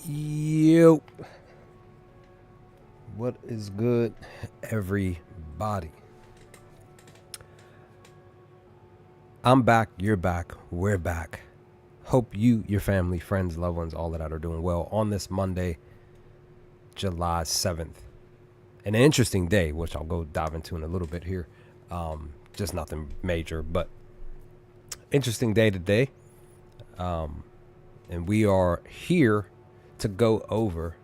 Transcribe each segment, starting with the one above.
Yo, what is good, everybody? I'm back, you're back, we're back. Hope you, your family, friends, loved ones, all of that are doing well on this Monday, July 7th. An interesting day, which I'll go dive into in a little bit here. Just nothing major, but interesting day today. And we are here to go over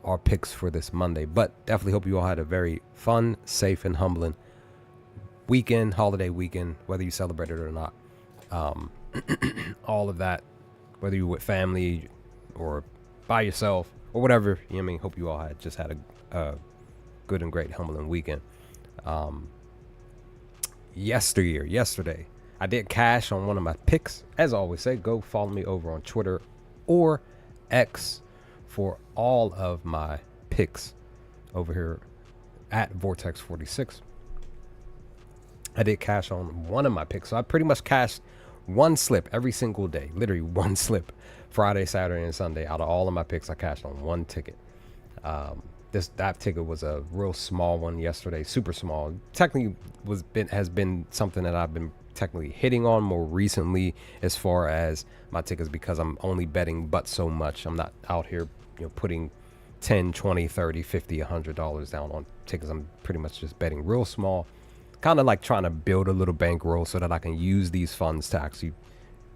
our picks for this Monday. But definitely hope you all had a very fun, safe, and humbling weekend, holiday weekend, whether you celebrated it or not. All of that, whether you were with family or by yourself or whatever. You know what I mean? Hope you all had a good and great, humbling weekend. Yesterday, I did cash on one of my picks. As I always say, go follow me over on Twitter or X for all of my picks over here at Vortex46. I did cash on one of my picks. So I pretty much cashed one slip every single day. Literally one slip. Friday, Saturday, and Sunday. Out of all of my picks, I cashed on one ticket. That ticket was a real small one yesterday. Super small. Technically has been something that I've been technically hitting on more recently as far as my tickets, because I'm only betting but so much. I'm not out here, putting 10, 20, 30, 50, $100 down on tickets. I'm pretty much just betting real small, kind of like trying to build a little bankroll so that I can use these funds to actually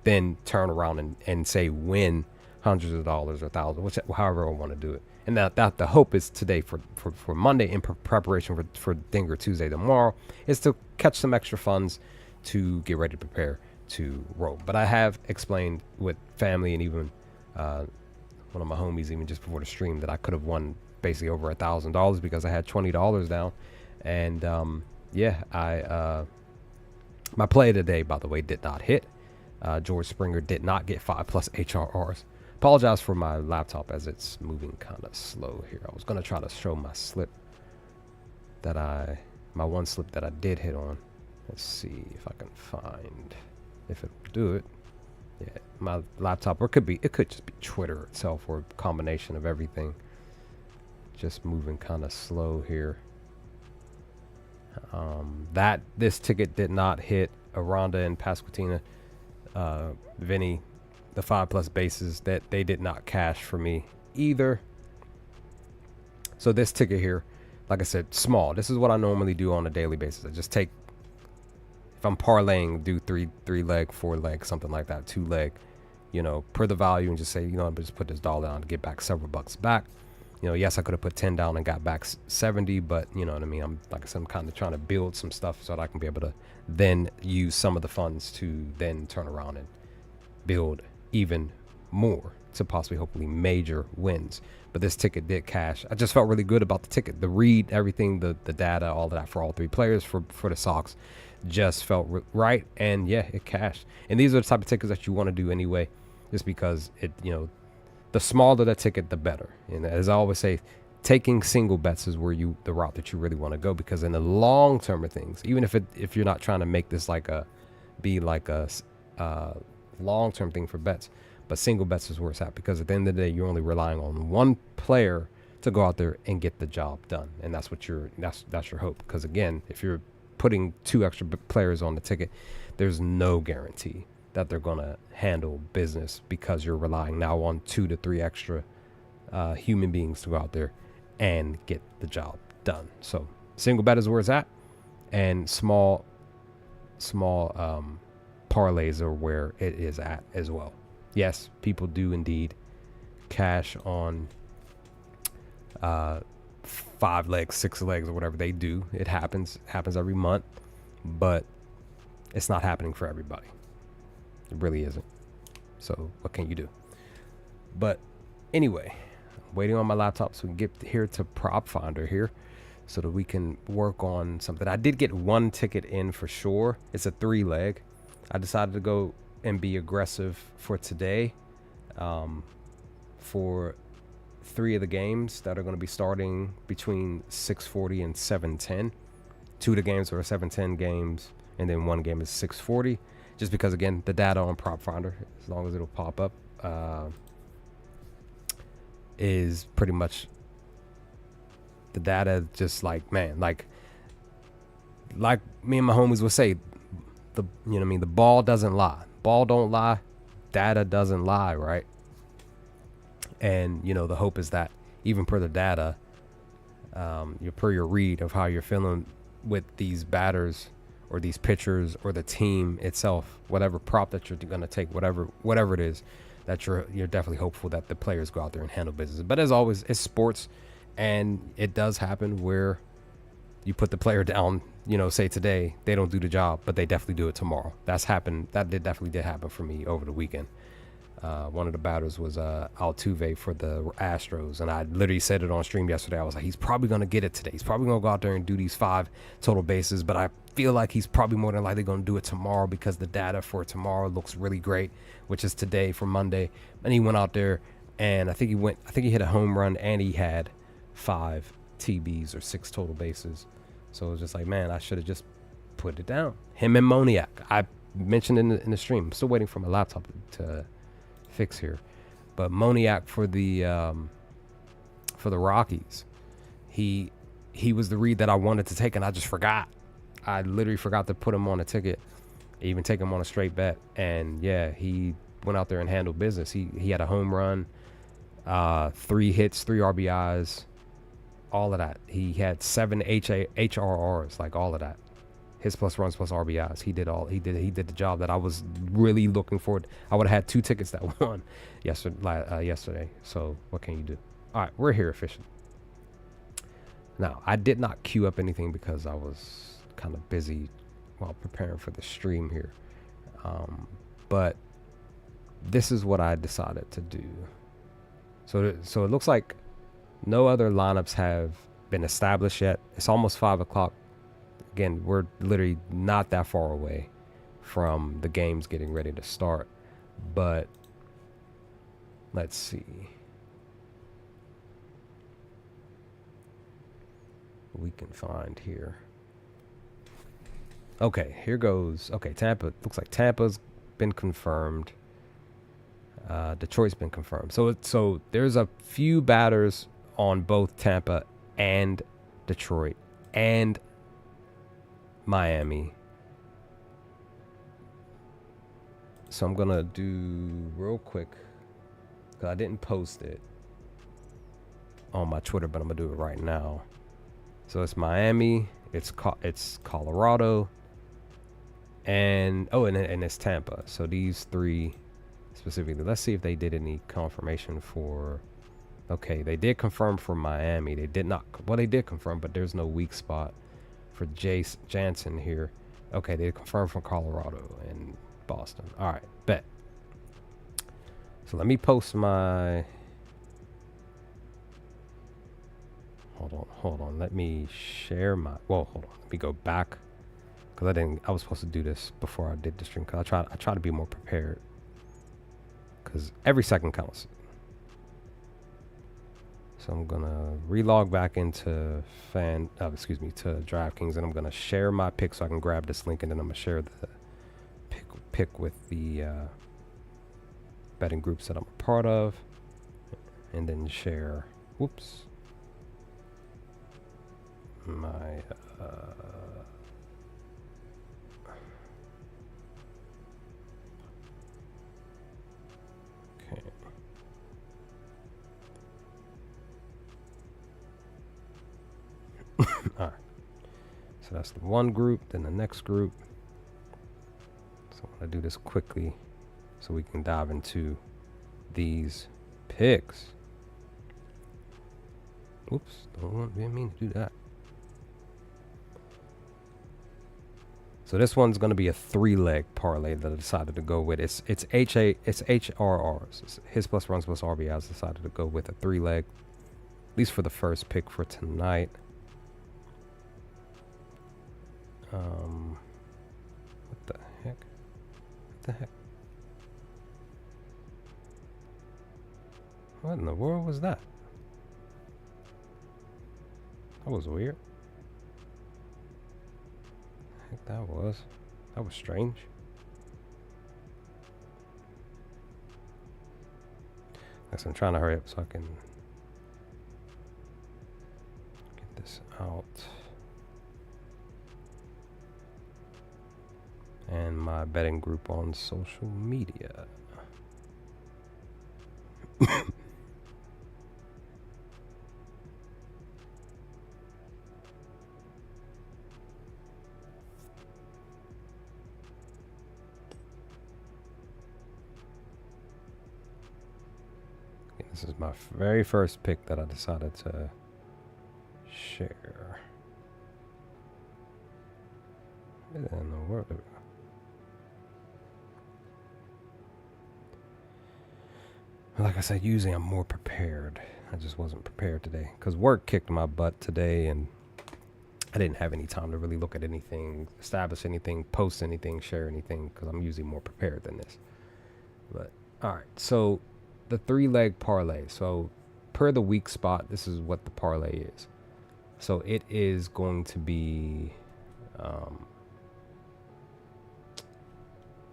then turn around and say win hundreds of dollars or thousands, however I want to do it. And that the hope is today for Monday, in preparation for Dinger Tuesday tomorrow, is to catch some extra funds to get ready to prepare to roll. But I have explained with family and even one of my homies even just before the stream that I could have won basically over $1,000 because I had $20 down. And my play today, by the way, did not hit. George Springer did not get 5+ HRRs. Apologize for my laptop as it's moving kind of slow here. I was going to try to show my my one slip that I did hit on. Let's see if I can find if it'll do it. Yeah, my laptop, or it could just be Twitter itself, or a combination of everything. Just moving kind of slow here. This ticket did not hit. Aranda and Pasquatina, Vinny, the 5+ bases, that they did not cash for me either. So this ticket here, like I said, small. This is what I normally do on a daily basis. I just take, if I'm parlaying, do three leg, 4 leg, something like that, 2 leg, per the value, and just say, I'm just put this dollar down to get back several bucks back. Yes, I could have put 10 down and got back 70, but you know what I mean? I'm kind of trying to build some stuff so that I can be able to then use some of the funds to then turn around and build even more to possibly, hopefully, major wins. But this ticket did cash. I just felt really good about the ticket. The read, everything, the data, all of that for all 3 players for the Sox just felt right. And yeah, it cashed. And these are the type of tickets that you want to do anyway, just because the smaller the ticket, the better. And as I always say, taking single bets is where the route that you really want to go, because in the long term of things, even if you're not trying to make this be like a long term thing for bets, but single bets is where it's at, because at the end of the day, you're only relying on one player to go out there and get the job done, and that's your hope. Because again, if you're putting 2 extra players on the ticket, there's no guarantee that they're going to handle business, because you're relying now on 2 to 3 extra human beings to go out there and get the job done. So single bet is where it's at, and small parlays are where it is at as well. Yes, people do indeed cash on 5 legs, 6 legs, or whatever they do. It happens every month, but it's not happening for everybody. It really isn't. So what can you do? But anyway, I'm waiting on my laptop so we can get here to Prop Finder here, so that we can work on something. I did get one ticket in for sure. It's a 3 leg. I decided to go and be aggressive for today, for 3 of the games that are going to be starting between 6:40 and 7:10. 2 of the games are 7:10 games, and then 1 game is 6:40. Just because, again, the data on Prop Finder, as long as it'll pop up, is pretty much the data. Just like, man, like me and my homies would say, the ball doesn't lie. Ball don't lie. Data doesn't lie, right? And the hope is that even per the data, per your read of how you're feeling with these batters or these pitchers or the team itself, whatever prop that you're going to take, whatever it is, that you're definitely hopeful that the players go out there and handle business. But as always, it's sports, and it does happen where you put the player down, say today they don't do the job, but they definitely do it tomorrow. That's happened. Definitely did happen for me over the weekend. One of the batters was Altuve for the Astros, and I literally said it on stream yesterday. I was like, he's probably going to get it today. He's probably going to go out there and do these 5 total bases, but I feel like he's probably more than likely going to do it tomorrow because the data for tomorrow looks really great, which is today for Monday. And he went out there, and I think he hit a home run, and he had 5 TBs or 6 total bases. So it was just like, man, I should have just put it down. Him and Moniak. I mentioned in the stream. I'm still waiting for my laptop to fix here, but Moniak for the Rockies, he was the read that I wanted to take, and I just forgot. I literally forgot to put him on a ticket, even take him on a straight bet, and yeah, he went out there and handled business. He had a home run, 3 hits, 3 RBIs, all of that. He had 7 HRRs, like all of that. Hits plus runs plus RBIs. He did the job that I was really looking forward. I would have had 2 tickets that won yesterday. So what can you do? All right, we're here officially. Now, I did not queue up anything because I was kind of busy while preparing for the stream here. But this is what I decided to do. So it looks like no other lineups have been established yet. It's almost 5 o'clock. Again, we're literally not that far away from the games getting ready to start. But let's see. We can find here. Okay, here goes. Okay, Tampa. Looks like Tampa's been confirmed. Detroit's been confirmed. So there's a few batters on both Tampa and Detroit and Miami. So I'm gonna do real quick, because I didn't post it on my Twitter, but I'm gonna do it right now. So it's Miami, it's Colorado, and it's Tampa. So these 3 specifically. Let's see if they did any confirmation for. Okay, they did confirm for Miami. They did not. Well, they did confirm, but there's no weak spot for Jace Jansen here. Okay, they confirmed from Colorado and Boston. All right, bet. So let me post my. Hold on. Let me share my. Well, hold on. Let me go back, because I was supposed to do this before I did the stream. Cause I try to be more prepared, because every second counts. So I'm gonna relog back into to DraftKings, and I'm gonna share my pick so I can grab this link, and then I'm gonna share the pick with the betting groups that I'm a part of, and then share. Whoops. My okay. All right. So that's the one group, then the next group. So I'm gonna do this quickly so we can dive into these picks. Oops, didn't mean to do that. So this one's going to be a 3-leg parlay that I decided to go with. It's HRRs. It's his plus runs plus RBIs. Decided to go with a 3-leg, at least for the first pick for tonight. What the heck? What the heck? What in the world was that? That was weird. That was strange. Like, I'm trying to hurry up so I can this out. And my betting group on social media. This is my very first pick that I decided to share. In the world. Like I said, usually I'm more prepared. I just wasn't prepared today because work kicked my butt today, and I didn't have any time to really look at anything, establish anything, post anything, share anything, because I'm usually more prepared than this. But all right, so the 3-leg parlay. So per the weak spot, this is what the parlay is. So it is going to be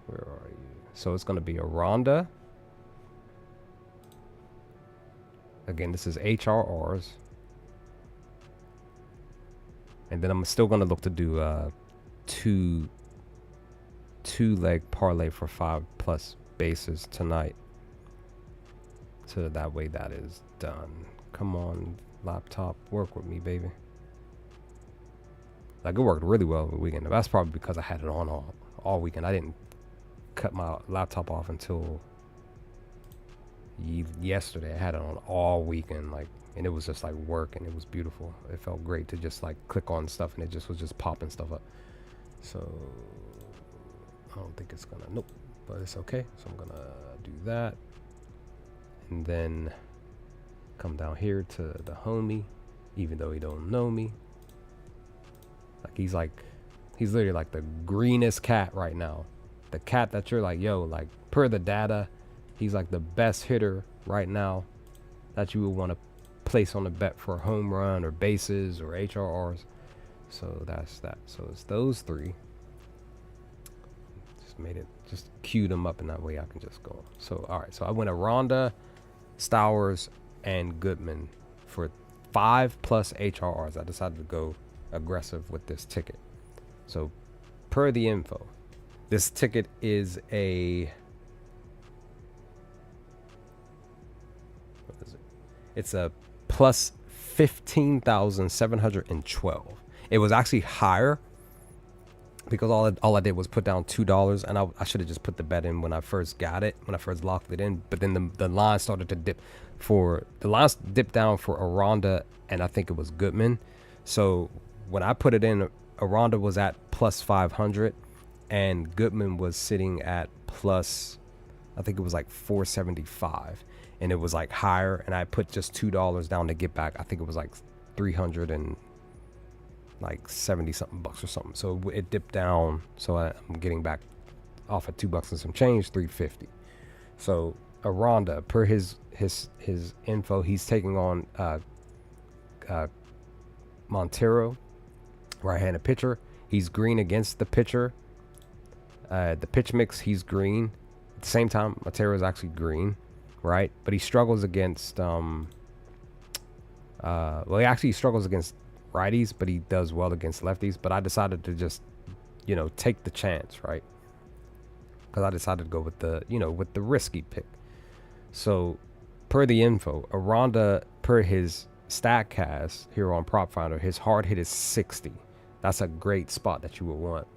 where are you? So it's going to be a Ronda. Again, this is HRRs. And then I'm still going to look to do two-leg parlay for 5+ bases tonight. So that way that is done. Come on, laptop, work with me, baby. Like, it worked really well over the weekend. That's probably because I had it on all weekend. I didn't cut my laptop off until yesterday. I had it on all weekend, like, and it was just like work, and it was beautiful. It felt great to just like click on stuff, and it just was just popping stuff up. So I don't think it's gonna, nope, but it's okay. So I'm gonna do that, and then come down here to the homie, even though he don't know me. Like, he's literally like the greenest cat right now. The cat that you're like, yo, like, per the data, he's like the best hitter right now that you would want to place on a bet for a home run or bases or HRRs. So that's that. So it's those three. Just queued them up, and that way I can just go. So all right. So I went a Ronda, Stowers, and Goodman for 5+ HRRs. I decided to go aggressive with this ticket. So per the info, this ticket is a, what is it? It's a plus 15,712. It was actually higher because all I did was put down $2, and I should have just put the bet in when I first got it, when I first locked it in. But then the line started to dip down for a Ronda, and I think it was Goodman. So when I put it in, a Ronda was at plus 500, and Goodman was sitting at plus, I think it was like 475, and it was like higher, and I put just $2 down to get back. I think it was like 370 something bucks or something. So it dipped down, so I'm getting back off at $2 and some change, 350. So a Ronda, per his info, he's taking on Montero, right-handed pitcher. He's green against the pitcher. The pitch mix, he's green. At the same time, Montero is actually green, right? But he struggles against he struggles against righties, but he does well against lefties. But I decided to just, take the chance, right? Because I decided to go with the risky pick. So per the info, a Ronda, per his StatCast here on Prop Finder, his hard hit is 60. That's a great spot that you would want.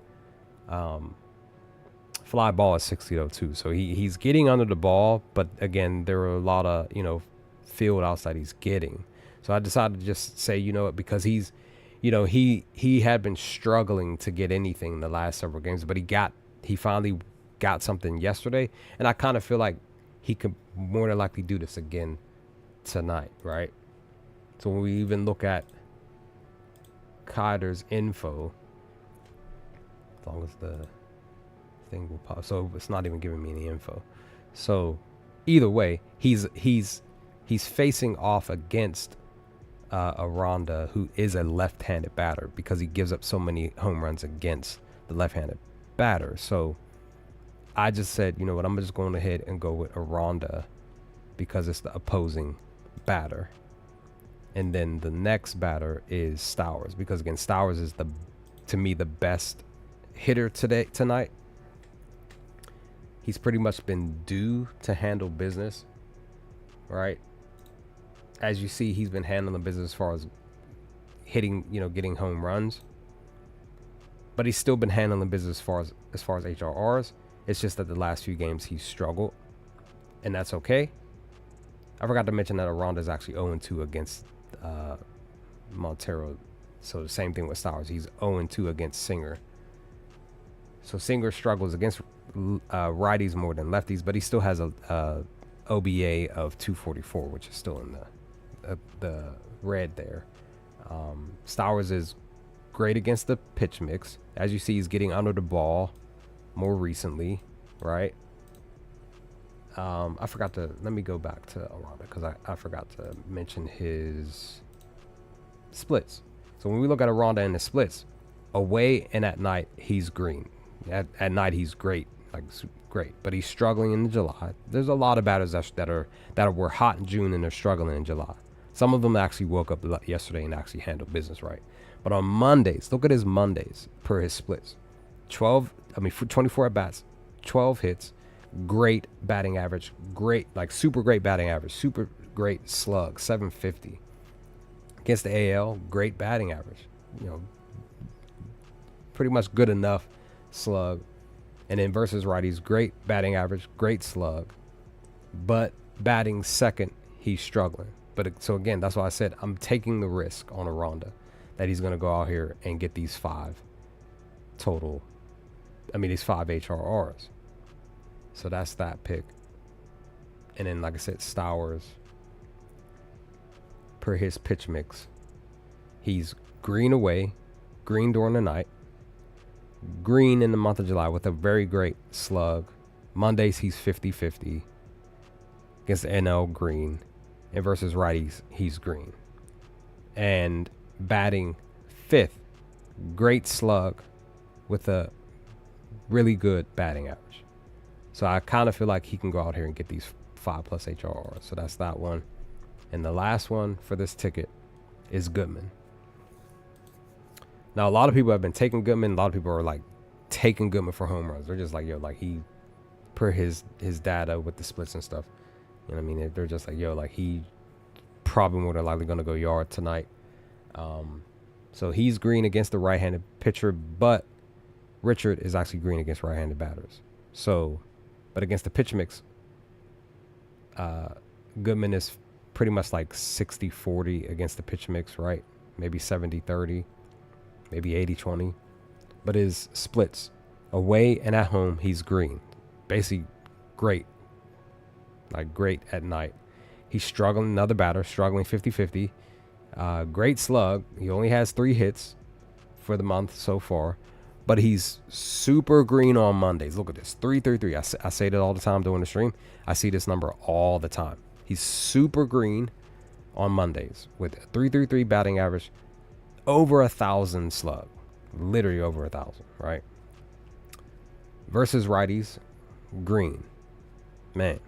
Fly ball is 60 though too, so he's getting under the ball, but again, there are a lot of field outs that he's getting. So I decided to just say, because he's he had been struggling to get anything in the last several games, but he finally got something yesterday, and I kind of feel like he could more than likely do this again tonight, right? So when we even look at Kyder's info, as long as the thing will pop, so it's not even giving me any info. So either way, he's facing off against a Ronda who is a left-handed batter, because he gives up so many home runs against the left-handed batter. So I just said, you know what, I'm just going ahead and go with a Ronda because it's the opposing batter. And then the next batter is Stowers, because again, Stowers is to me the best hitter tonight. He's pretty much been due to handle business, right? As you see, he's been handling business as far as hitting, getting home runs. But he's still been handling business as far as HRRs. It's just that the last few games he's struggled, and that's okay. I forgot to mention that Aranda is actually 0-2 against Montero. So the same thing with Stowers. He's 0-2 against Singer. So Singer struggles against righties more than lefties, but he still has a OBA of 244, which is still in the red there. Stowers is great against the pitch mix. As you see, he's getting under the ball more recently, right? I forgot to, let me go back to Aranda because I forgot to mention his splits. So when we look at Aranda and the splits, away and at night, he's green. At night, he's great, like great, but he's struggling in July. There's a lot of batters that were hot in June and they're struggling in July. Some of them actually woke up yesterday and actually handled business right. But on Mondays, look at his Mondays per his splits. 24 at bats, 12 hits, great batting average, super great batting average, super great slug, 750. Against the AL, great batting average, pretty much good enough slug. And then versus righties, great batting average, great slug, but batting second, he's struggling. So again, that's why I said I'm taking the risk on Aranda that he's going to go out here and get these five HRRs. So that's that pick. And then, like I said, Stowers, per his pitch mix, he's green away, green during the night, green in the month of July with a very great slug. Mondays, he's 50-50 against the NL, green. And versus righties, he's green. And batting fifth, great slug with a really good batting average. So I kind of feel like he can go out here and get these 5+ HRRs. So that's that one. And the last one for this ticket is Goodman. Now, a lot of people have been taking Goodman. A lot of people are like taking Goodman for home runs. They're just like, he, per his data with the splits and stuff, you know what I mean? They're just like, he probably more than likely going to go yard tonight. So he's green against the right-handed pitcher, but Richard is actually green against right-handed batters. So, but against the pitch mix, Goodman is pretty much like 60-40 against the pitch mix, right? Maybe 70-30, maybe 80-20. But his splits, away and at home, he's green. Basically great. Like great at night. He's struggling, another batter, struggling 50-50. Great slug. He only has 3 hits for the month so far. But he's super green on Mondays. Look at this, 333. I say that all the time during the stream. I see this number all the time. He's super green on Mondays with a 333 batting average, over 1,000 slug. Literally over 1,000, right? Versus righties, green. Man.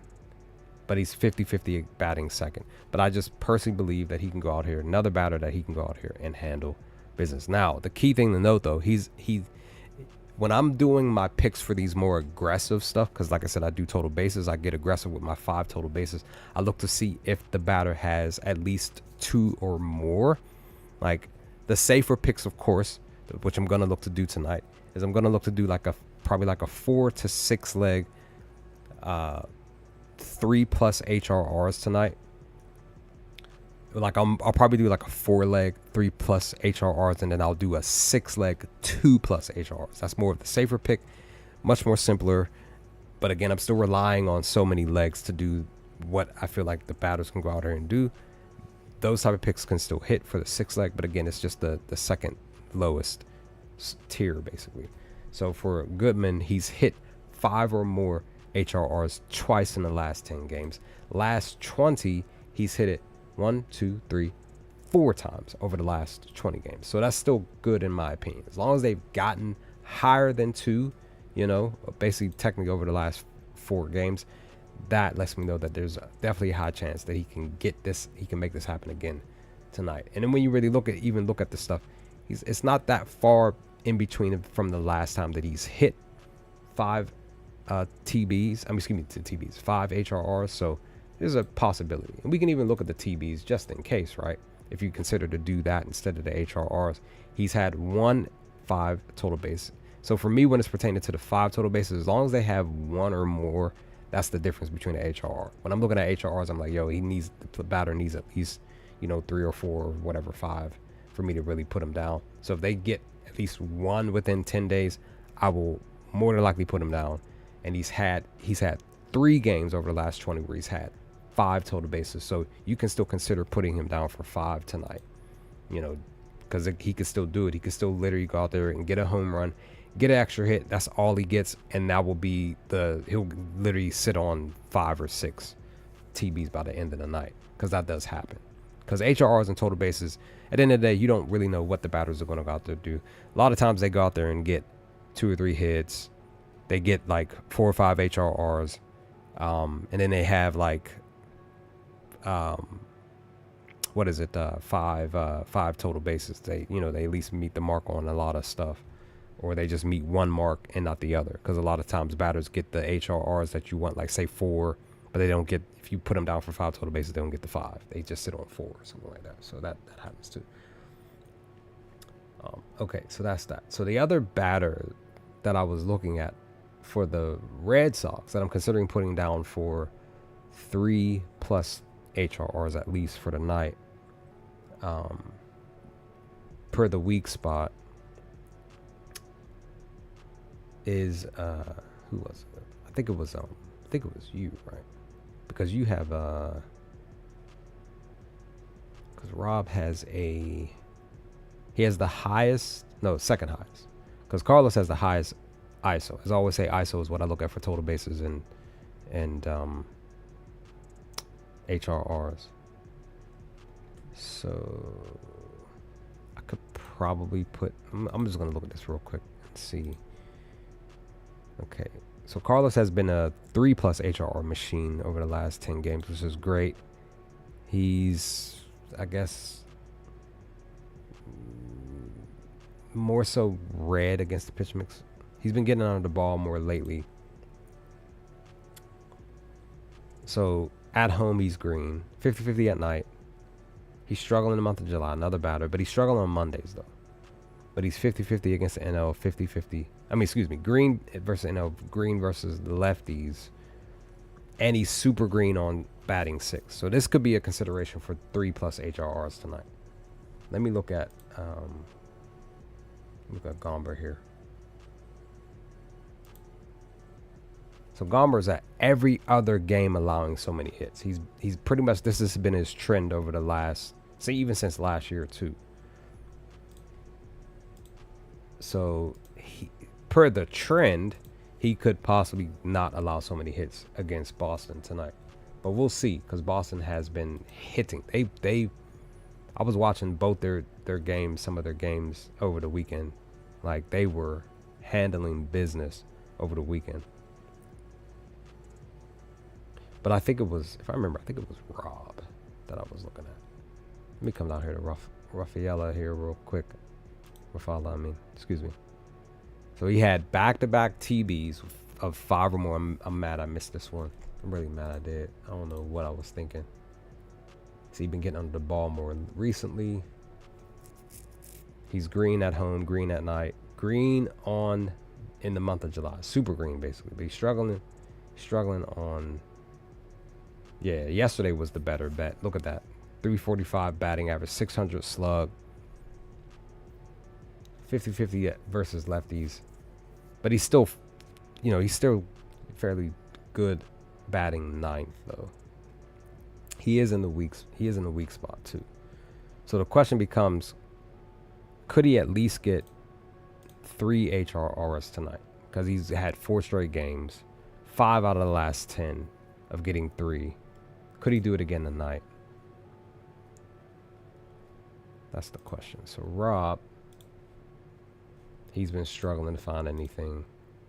But he's 50-50 batting second. But I just personally believe that he can go out here, another batter that he can go out here and handle business. Now, the key thing to note, though, when I'm doing my picks for these more aggressive stuff, because like I said, I do total bases, I get aggressive with my 5 total bases. I look to see if the batter has at least 2 or more. Like the safer picks, of course, which I'm going to look to do tonight, is I'm going to look to do probably like a 4 to 6 leg 3+ HRRs tonight. Like I'll probably do like a 4-leg 3+ HRRs, and then I'll do a 6-leg 2+ HRRs. That's more of the safer pick, much more simpler. But again, I'm still relying on so many legs to do what I feel like the batters can go out here and do. Those type of picks can still hit for the 6-leg, but again, it's just the second lowest tier basically. So for Goodman, he's hit 5 or more HRRs twice in the last 10 games. Last 20, he's hit it 1, 2, 3, 4 times over the last 20 games. So that's still good in my opinion. As long as they've gotten higher than 2, basically technically over the last 4 games, that lets me know that there's definitely a high chance that he can get this, he can make this happen again tonight. And then when you really look at the stuff, it's not that far in between from the last time that he's hit 5 TBs. I mean, excuse me, TBs, 5 HRRs. So there's a possibility, and we can even look at the TBs just in case, right? If you consider to do that instead of the HRRs, he's had 5 total base. So for me, when it's pertaining to the 5 total bases, as long as they have 1 or more, that's the difference between the HRR. When I'm looking at HRRs, I'm like, yo, the batter needs at least, 3 or 4 or whatever, 5 for me to really put him down. So if they get at least 1 within 10 days, I will more than likely put him down. And he's had 3 games over the last 20 where he's had 5 total bases. So you can still consider putting him down for 5 tonight, because he could still do it. He could still literally go out there and get a home run, get an extra hit. That's all he gets, and that will be he'll literally sit on 5 or 6 TBs by the end of the night, because that does happen. Because HRRs and total bases, at the end of the day, you don't really know what the batters are going to go out there do. A lot of times they go out there and get 2 or 3 hits. They get like 4 or 5 HRRs, and then they have like what is it? 5 total bases. They at least meet the mark on a lot of stuff, or they just meet one mark and not the other. Because a lot of times batters get the HRRs that you want, like say 4, but they don't get. If you put them down for 5 total bases, they don't get the 5. They just sit on 4 or something like that. So that happens too. Okay, so that's that. So the other batter that I was looking at for the Red Sox that I'm considering putting down for 3+ HRRs at least for the night, per the weak spot, is who was it? I think it was you, right? Because you have because Rob has he has the second highest, because Carlos has the highest ISO. As I always say, ISO is what I look at for total bases and HRRs. So I could probably put. I'm just gonna look at this real quick and see. Okay, so Carlos has been a 3+ HRR machine over the last 10 games, which is great. He's, I guess, more so red against the pitch mix. He's been getting under the ball more lately. So at home, he's green. 50-50 at night. He's struggling in the month of July, another batter, but he's struggling on Mondays, though. But he's 50-50 against the NL, 50-50. Green versus NL, green versus the lefties. And he's super green on batting 6. So this could be a consideration for 3+ HRRs tonight. Let me look at Gomber here. So Gomber's at every other game allowing so many hits. He's pretty much, this has been his trend over the last, even since last year too. So per the trend, he could possibly not allow so many hits against Boston tonight. But we'll see, because Boston has been hitting. I was watching both their games, some of their games over the weekend. Like, they were handling business over the weekend. But I think it was, if I remember, Rob that I was looking at. Let me come down here to Rafaela here real quick. Excuse me. So he had back-to-back TBs of 5 or more. I'm mad I missed this one. I'm really mad I did. I don't know what I was thinking. So he's been getting under the ball more recently. He's green at home, green at night, green in the month of July. Super green, basically. But he's struggling on. Yeah, yesterday was the better bet. Look at that. 345 batting average, 600 slug. 50-50 versus lefties. But he's still fairly good batting 9th, though. He is in the weak spot too. So the question becomes, could he at least get 3 HRRs tonight? Because he's had 4 straight games, 5 out of the last 10 of getting 3. Could he do it again tonight? That's the question. So Rob, he's been struggling to find anything.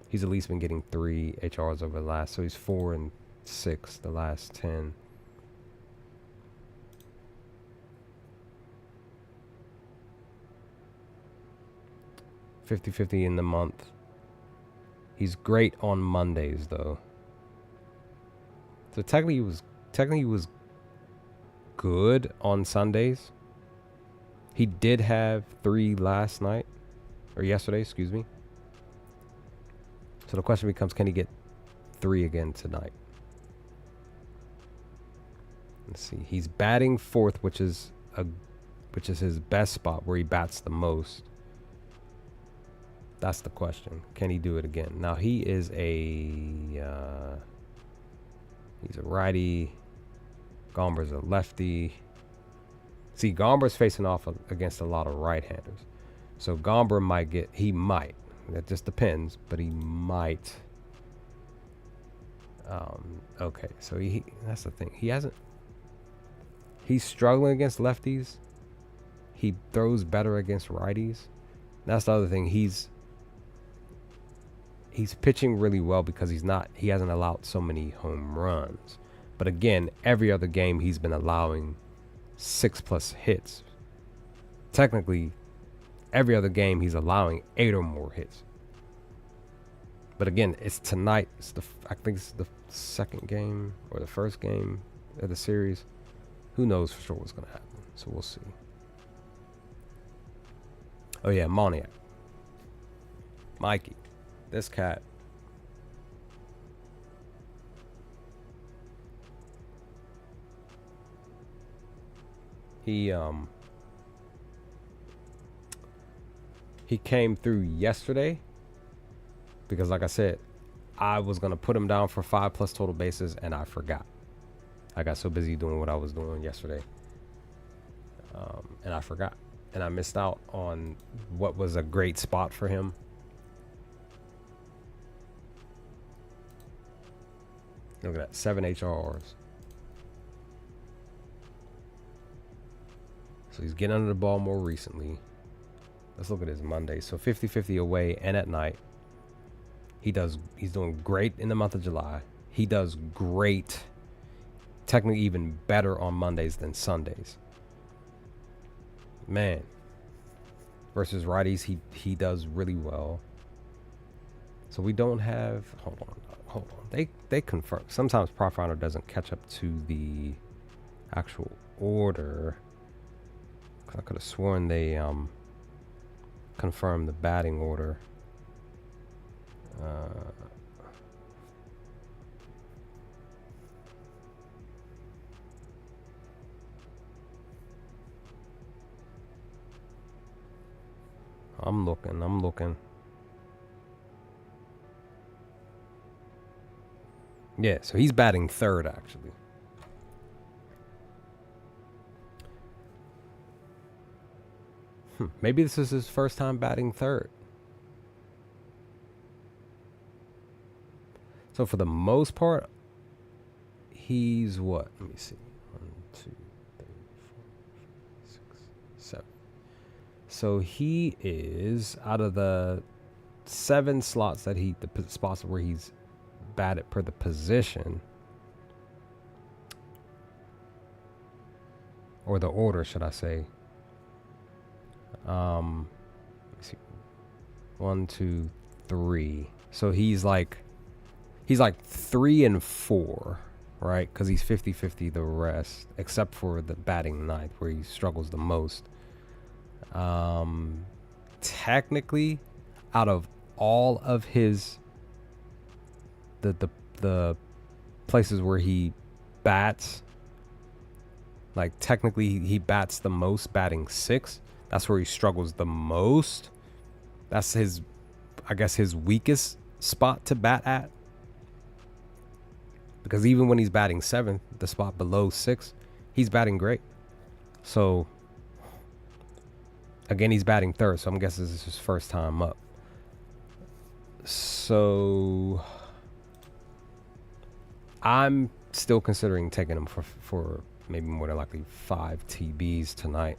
He's at least been getting 3 HRs over the last. So he's 4 and 6 the last 10. 50-50 in the month. He's great on Mondays though. So technically he was good on Sundays. He did have 3 last night, or yesterday, excuse me. So the question becomes, can he get 3 again tonight? Let's see. He's batting 4th, which is his best spot, where he bats the most. That's the question. Can he do it again? Now he is he's a righty. Gomber's a lefty. See, Gomber's facing off against a lot of right-handers. So Gomber might. That just depends, but he might. Okay, so that's the thing. He's struggling against lefties. He throws better against righties. That's the other thing. He's pitching really well because he hasn't allowed so many home runs. But again, every other game he's been allowing 6+ hits. Technically, every other game he's allowing 8 or more hits. But again, it's tonight. I think it's the second game or the first game of the series. Who knows for sure what's going to happen. So we'll see. Oh yeah, Moniak. Mikey. This cat. He came through yesterday because, like I said, I was going to put him down for 5+ total bases, and I forgot. I got so busy doing what I was doing yesterday, and I forgot. And I missed out on what was a great spot for him. Look at that, 7 HRRs. So he's getting under the ball more recently. Let's look at his Monday. So 50-50 away and at night. He's doing great in the month of July. He does great, technically even better on Mondays than Sundays. Man. Versus righties, he does really well. So we don't have, hold on. They confirm. Sometimes Prop Finder doesn't catch up to the actual order. I could have sworn they confirmed the batting order. I'm looking. Yeah, so he's batting 3rd actually. Maybe this is his first time batting 3rd. So for the most part, he's what? Let me see. 1, 2, 3, 4, 5, 6, 7. So he is out of the 7 slots that the spots where he's batted per the position, or the order, should I say? Let me see. 1, 2, 3. So he's like 3 and 4, right? Because he's 50-50 the rest, except for the batting 9th where he struggles the most. Technically, out of all of his the places where he bats, like technically he bats the most, batting 6. That's where he struggles the most. That's his weakest spot to bat at. Because even when he's batting 7th, the spot below 6, he's batting great. So again, he's batting 3rd, so I'm guessing this is his first time up. So I'm still considering taking him for maybe more than likely 5 TBs tonight.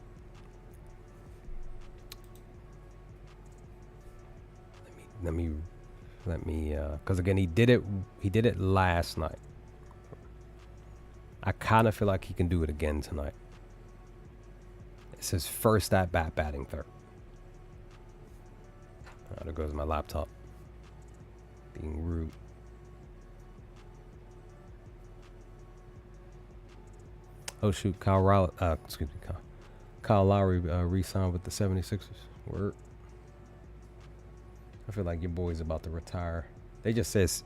Let me, because again, he did it last night. I kind of feel like he can do it again tonight. It's his first at bat batting 3rd. Oh, there goes my laptop. Being rude. Oh shoot, Kyle Lowry re-signed with the 76ers. Word. I feel like your boy's about to retire. They just said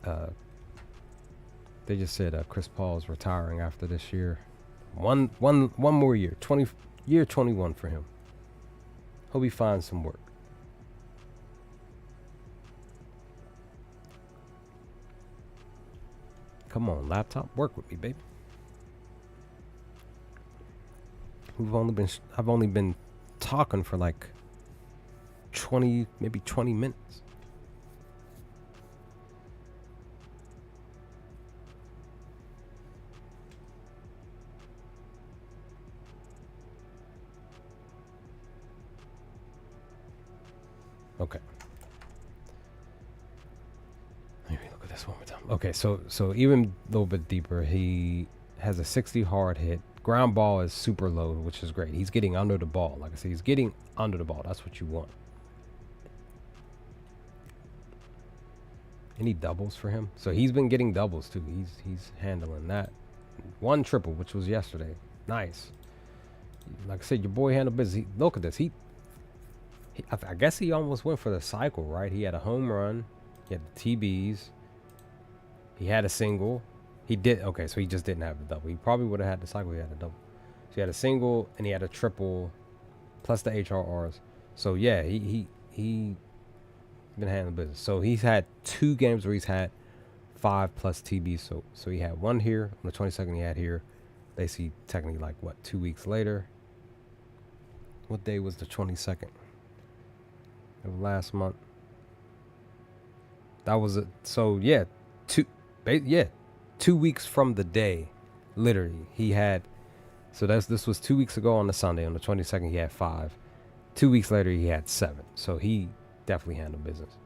Chris Paul's retiring after this year. One more year. 21 for him. Hope he finds some work. Come on, laptop, work with me, baby. I've only been talking for like 20 minutes. Okay. Maybe look at this one more time. Okay, so even a little bit deeper, he has a 60 hard hit. Ground ball is super low, which is great. He's getting under the ball. Like I said, he's getting under the ball. That's what you want. Any doubles for him? So he's been getting doubles too. He's handling that. One triple, which was yesterday. Nice. Like I said, your boy handled business. Look at this. I guess he almost went for the cycle, right? He had a home run. He had the TBs. He had a single. He did. Okay, so he just didn't have the double. He probably would have had the cycle. He had a double. So he had a single and he had a triple plus the HRRs. So yeah, he been handling business. So he's had 2 games where he's had 5 plus TBs. So he had one here on the 22nd. He had here. They see technically like what, 2 weeks later. What day was the 22nd of last month? That was it. So yeah, 2 weeks from the day, literally he had. So this was 2 weeks ago on the Sunday. On the 22nd, he had 5. 2 weeks later, he had 7. So he definitely handled business.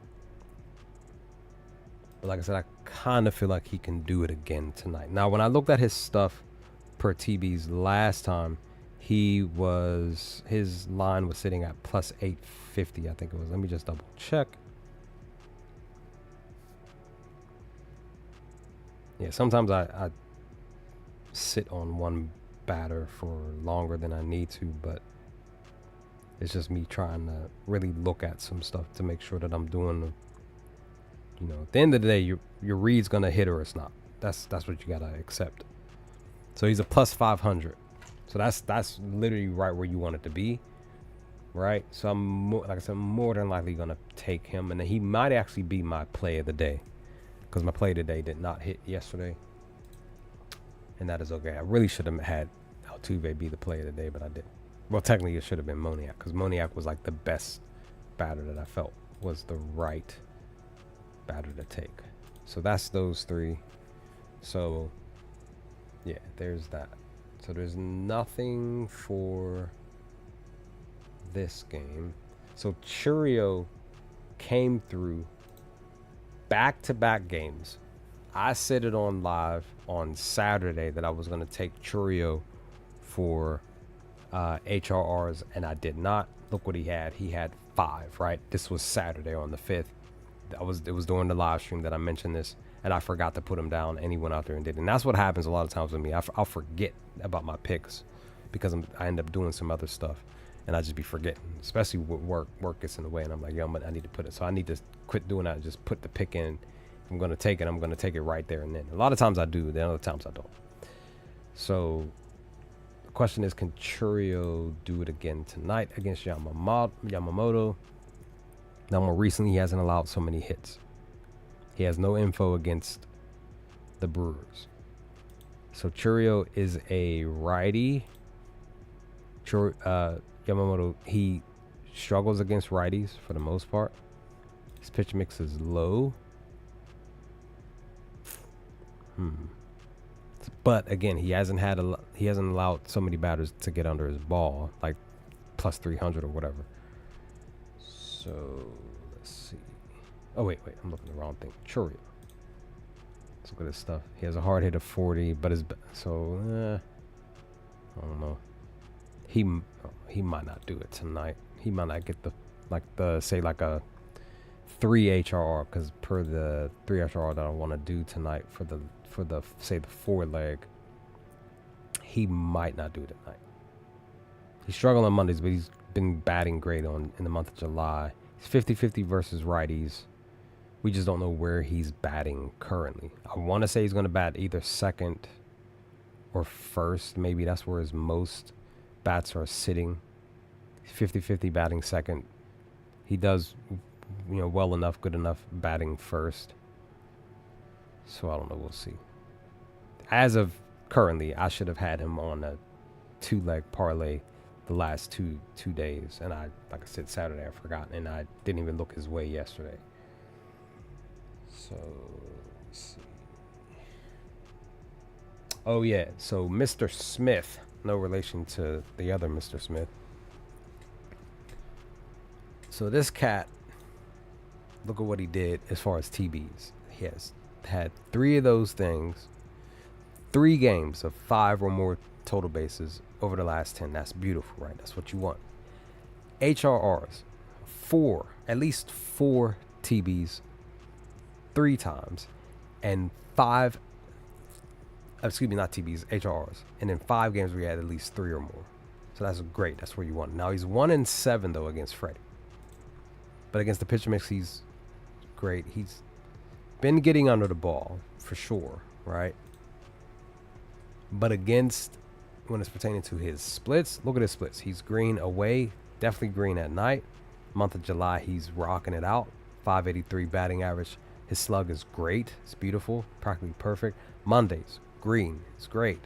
But like I said, I kind of feel like he can do it again tonight. Now, when I looked at his stuff per TBs last time, his line was sitting at plus 850, I think it was. Let me just double check. Yeah, sometimes I sit on one batter for longer than I need to, but it's just me trying to really look at some stuff to make sure that I'm doing, at the end of the day, your read's gonna hit or it's not. That's what you gotta accept. So he's a plus 500. So that's literally right where you want it to be, right? So like I said, more than likely gonna take him, and then he might actually be my play of the day, because my play today did not hit yesterday, and that is okay. I really should have had Altuve be the play of the day, but I didn't. Well, technically it should have been Moniak, because Moniak was like the best batter that I felt was the right batter to take. So that's those 3. So yeah, there's that. So there's nothing for this game. So Churio came through back-to-back games. I said it on live on Saturday that I was going to take Churio for HRRs, and I did not. Look what he had. He had 5, right? This was Saturday on the 5th. It was during the live stream that I mentioned this, and I forgot to put him down, and he went out there and did it. And that's what happens a lot of times with me. I'll forget about my picks because I end up doing some other stuff, and I just be forgetting, especially with work. Work gets in the way, and I'm like, yo, I need to put it. So I need to quit doing that and just put the pick in. If I'm going to take it, I'm going to take it right there and then. A lot of times I do, then other times I don't. So the question is, can Churio do it again tonight against Yamamoto? Now, more recently, he hasn't allowed so many hits. He has no info against the Brewers. So Churio is a righty. Yamamoto, he struggles against righties for the most part. His pitch mix is low. But again, he hasn't allowed so many batters to get under his ball, like plus 300 or whatever. So let's see. Oh wait, I'm looking at the wrong thing. Churio. Let's look at his stuff. He has a hard hit of 40, but I don't know. He might not do it tonight. He might not get a 3 HRR, because per the 3 HRR that I want to do tonight for the say the 4 leg, he might not do it tonight. He's struggling on Mondays, but he's been batting great in the month of July. He's 50-50 versus righties. We just don't know where he's batting currently. I want to say he's going to bat either second or first. Maybe that's where his most bats are sitting. 50-50 batting second. He does, well enough, good enough batting first. So I don't know. We'll see. As of currently, I should have had him on a 2-leg parlay the last two days. And like I said, Saturday I forgot. And I didn't even look his way yesterday. So, let's see. Oh, yeah. So, Mr. Smith. No relation to the other Mr. Smith. So, this cat, look at what he did as far as TBs. He has had 3 of those things. 3 games of 5 or more total bases over the last 10. That's beautiful, right? That's what you want. HRRs. 4. At least 4 TBs. 3 times, and 5, excuse me, not TBs, HRs, and then 5 games where he had at least 3 or more. So that's great. That's where you want. Now he's 1-7 though against Freddie, but against the pitcher mix, he's great. He's been getting under the ball for sure, right? But against, when it's pertaining to his splits, look at his splits. He's green away, definitely green at night. Month of July, he's rocking it out. 583 batting average. His slug is great. It's beautiful. Practically perfect. Mondays, green. It's great.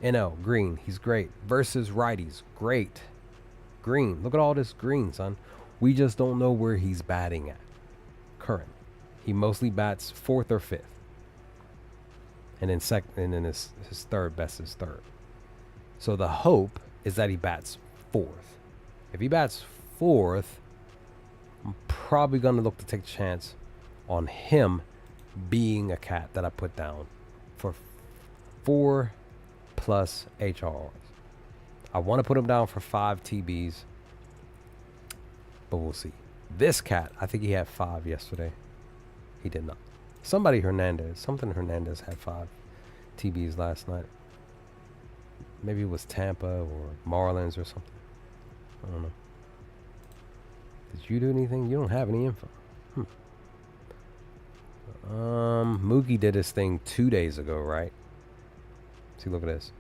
NL, green. He's great. Versus righties, great. Green. Look at all this green, son. We just don't know where he's batting at currently. He mostly bats 4th or 5th. And then his third best is 3rd. So the hope is that he bats 4th. If he bats 4th, I'm probably going to look to take a chance on him being a cat that I put down for 4+ HRRs. I want to put him down for 5 TBs, but we'll see. This cat, I think he had 5 yesterday. He did not. Something Hernandez had 5 TBs last night. Maybe it was Tampa or Marlins or something. I don't know. Did you do anything? You don't have any info. Mookie did his thing 2 days ago, right? See, look at this.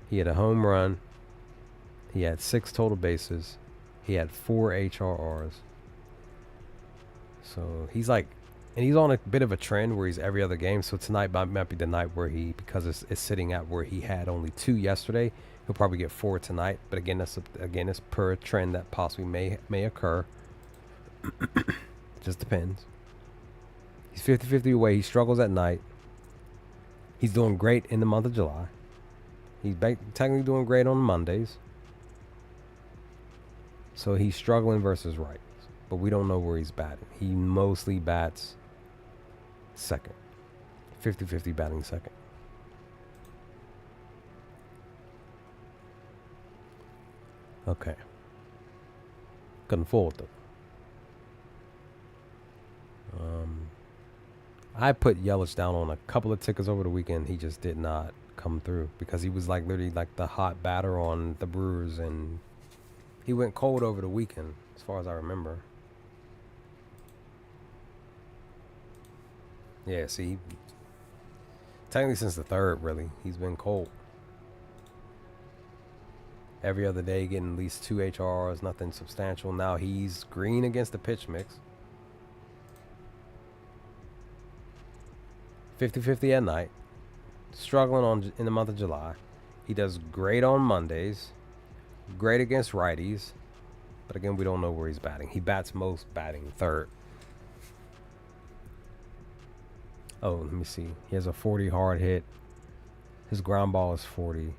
He had a home run. He had 6 total bases. He had 4 HRRs. So he's like, and he's on a bit of a trend where he's every other game. So tonight might be the night where he, because it's sitting at where he had only 2 yesterday, he'll probably get 4 tonight. But again, it's per a trend that possibly may occur. Just depends. He's 50-50 away. He struggles at night. He's doing great in the month of July. He's technically doing great on Mondays. So he's struggling versus righties. But we don't know where he's batting. He mostly bats second. 50-50 batting second. Okay. Couldn't fold though. I put Yelich down on a couple of tickets over the weekend. He just did not come through because he was like literally like the hot batter on the Brewers, and he went cold over the weekend as far as I remember. Yeah, see, technically since the 3rd, really, he's been cold. Every other day getting at least 2 HRs, nothing substantial. Now he's green against the pitch mix. 50-50 at night. Struggling in the month of July. He does great on Mondays. Great against righties. But again, we don't know where he's batting. He bats most batting 3rd. Oh, let me see. He has a 40 hard hit. His ground ball is 40.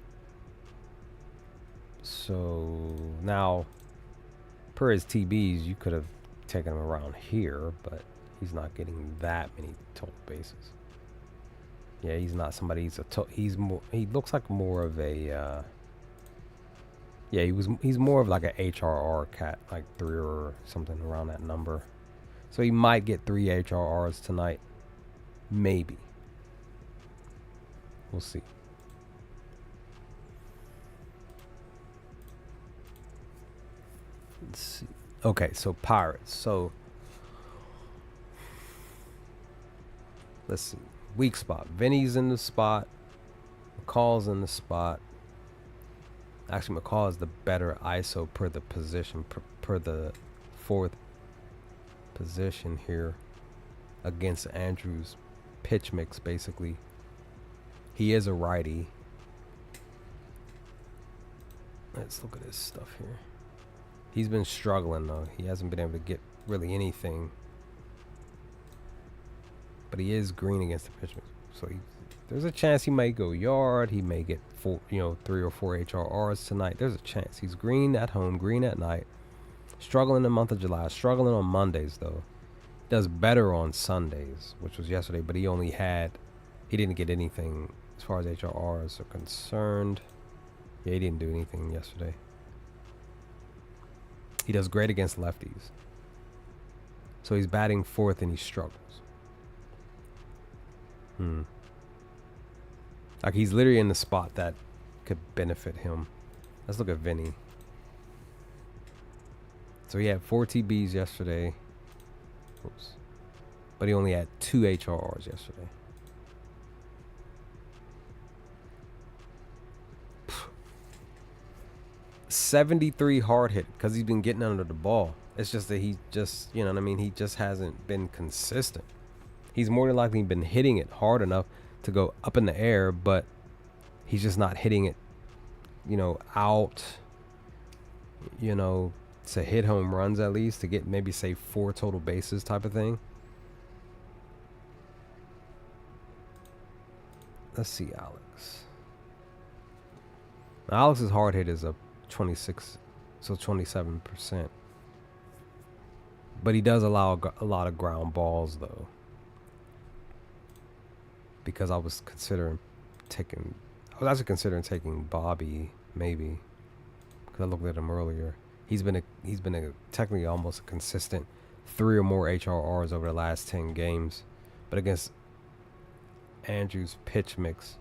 So now, per his TBs, you could have taken him around here, but he's not getting that many total bases. Yeah, he's not somebody. He's more. He looks like more of a. Yeah, he's more of like a HRR cat, like 3 or something around that number. So he might get 3 HRRs tonight. Maybe. We'll see. Let's see. Okay, so Pirates. So let's see. Weak spot. Vinny's in the spot. McCall's in the spot. Actually, McCall is the better ISO per the position, per the fourth position here against Andrews' pitch mix, basically. He is a righty. Let's look at his stuff here. He's been struggling, though. He hasn't been able to get really anything. But he is green against the pitch mix. So there's a chance he might go yard. He may get 3 or 4 HRRs tonight. There's a chance. He's green at home, green at night. Struggling in the month of July. Struggling on Mondays, though. Does better on Sundays, which was yesterday. But he didn't get anything as far as HRRs are concerned. Yeah, he didn't do anything yesterday. He does great against lefties. So he's batting fourth and he struggles. Like, he's literally in the spot that could benefit him. Let's look at Vinny. So he had 4 TBs yesterday. Oops. But he only had 2 HRRs yesterday. 73 hard hit because he's been getting under the ball. It's just that he just, you know what I mean? He just hasn't been consistent. He's more than likely been hitting it hard enough to go up in the air, but he's just not hitting it, out, to hit home runs at least, to get maybe, say, 4 total bases type of thing. Let's see Alex. Now, Alex's hard hit is a 26, so 27%. But he does allow a lot of ground balls, though. Because I was actually considering taking Bobby, maybe, because I looked at him earlier. He's been a technically almost a consistent 3 or more HRRs over the last 10 games, but against Andrews' pitch mix,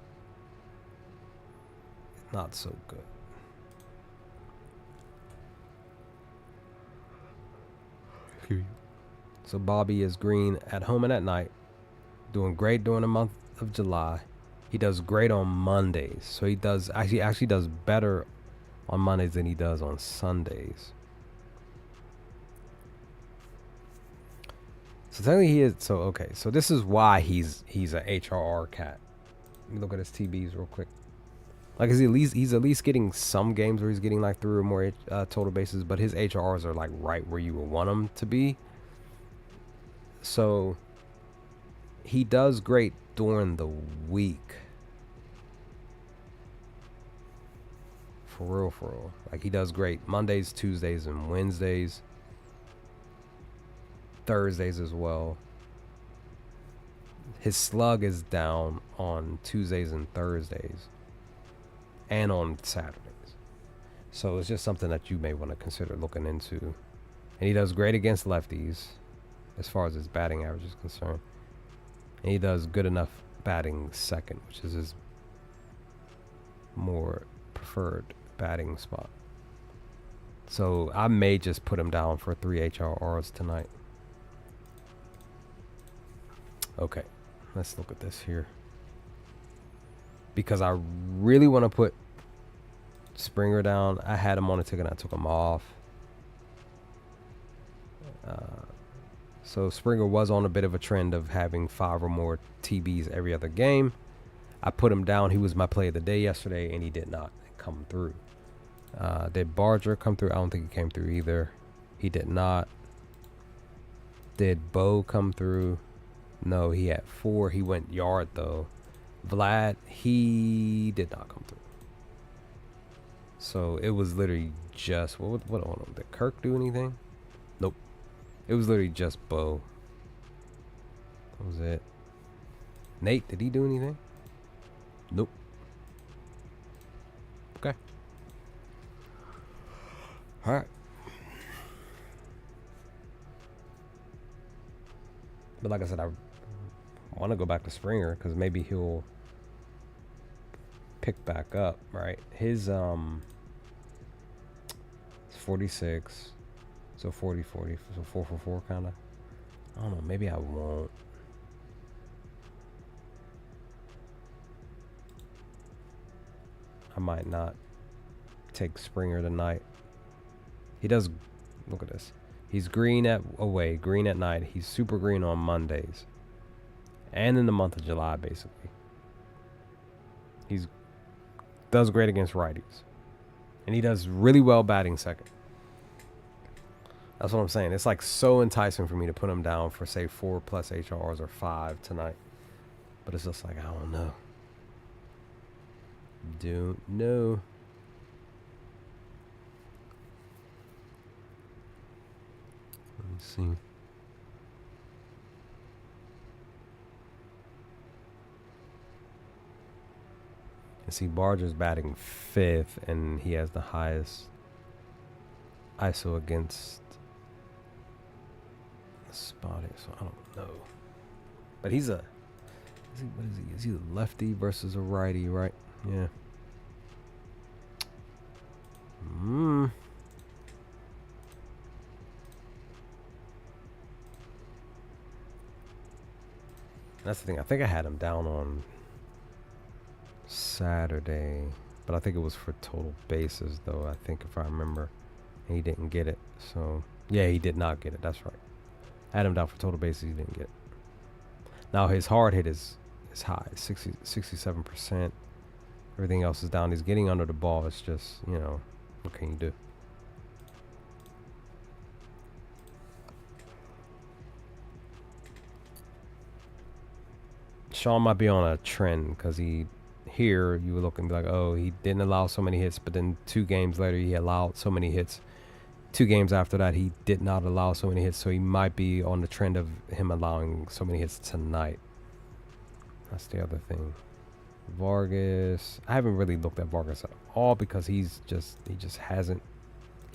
not so good. So Bobby is green at home and at night, doing great during the month of July. He does great on Mondays, so he does actually does better on Mondays than he does on Sundays. So technically he is so this is why he's a HRR cat. Let me look at his TBs real quick. Like, he's at least getting some games where he's getting like 3 or more total bases, but his HRs are like right where you would want them to be. So he does great during the week. For real. Like, he does great Mondays, Tuesdays, and Wednesdays. Thursdays as well. His slug is down on Tuesdays and Thursdays. And on Saturdays. So it's just something that you may want to consider looking into. And he does great against lefties as far as his batting average is concerned. And he does good enough batting second, which is his more preferred batting spot. So I may just put him down for 3 HRRs tonight. Okay, let's look at this here. Because I really want to put Springer down. I had him on a ticket and I took him off. So Springer was on a bit of a trend of having 5 or more TBs every other game. I put him down. He was my play of the day yesterday, and he did not come through. Did Barger come through? I don't think he came through either. He did not. Did Bo come through? No, he had 4. He went yard, though. Vlad, he did not come through. So it was literally just what did Kirk do anything? Nope. It was literally just Bo. That was it. Nate, did he do anything? Nope. Okay. All right. But like I said, I want to go back to Springer because maybe he'll pick back up, right? His 46, so 40, 40, so 4 for 4 kind of. I don't know, maybe I won't. I might not take Springer tonight. He does, look at this. He's green at away, green at night. He's super green on Mondays. And in the month of July, basically. He's does great against righties. And he does really well batting second. That's what I'm saying. It's like so enticing for me to put him down for, say, 4+ HRs or 5 tonight. But it's just like, I don't know. Don't know. Let me see. And see, Barger's batting 5th, and he has the highest ISO against the spot. So I don't know. But he's a, what is he? Is he a lefty versus a righty, right? Yeah. That's the thing. I think I had him down on Saturday, but I think it was for total bases, though. I think if I remember, and he didn't get it. So yeah, he did not get it. That's right. I had him down for total bases. He didn't get it. Now his hard hit is high, 67%. Everything else is down. He's getting under the ball. It's just, you know, what can you do? Sean might be on a trend because here you would look and be like, oh, he didn't allow so many hits, but then 2 games later he allowed so many hits. 2 games after that he did not allow so many hits, so he might be on the trend of him allowing so many hits tonight. That's the other thing. Vargas, I haven't really looked at Vargas at all because he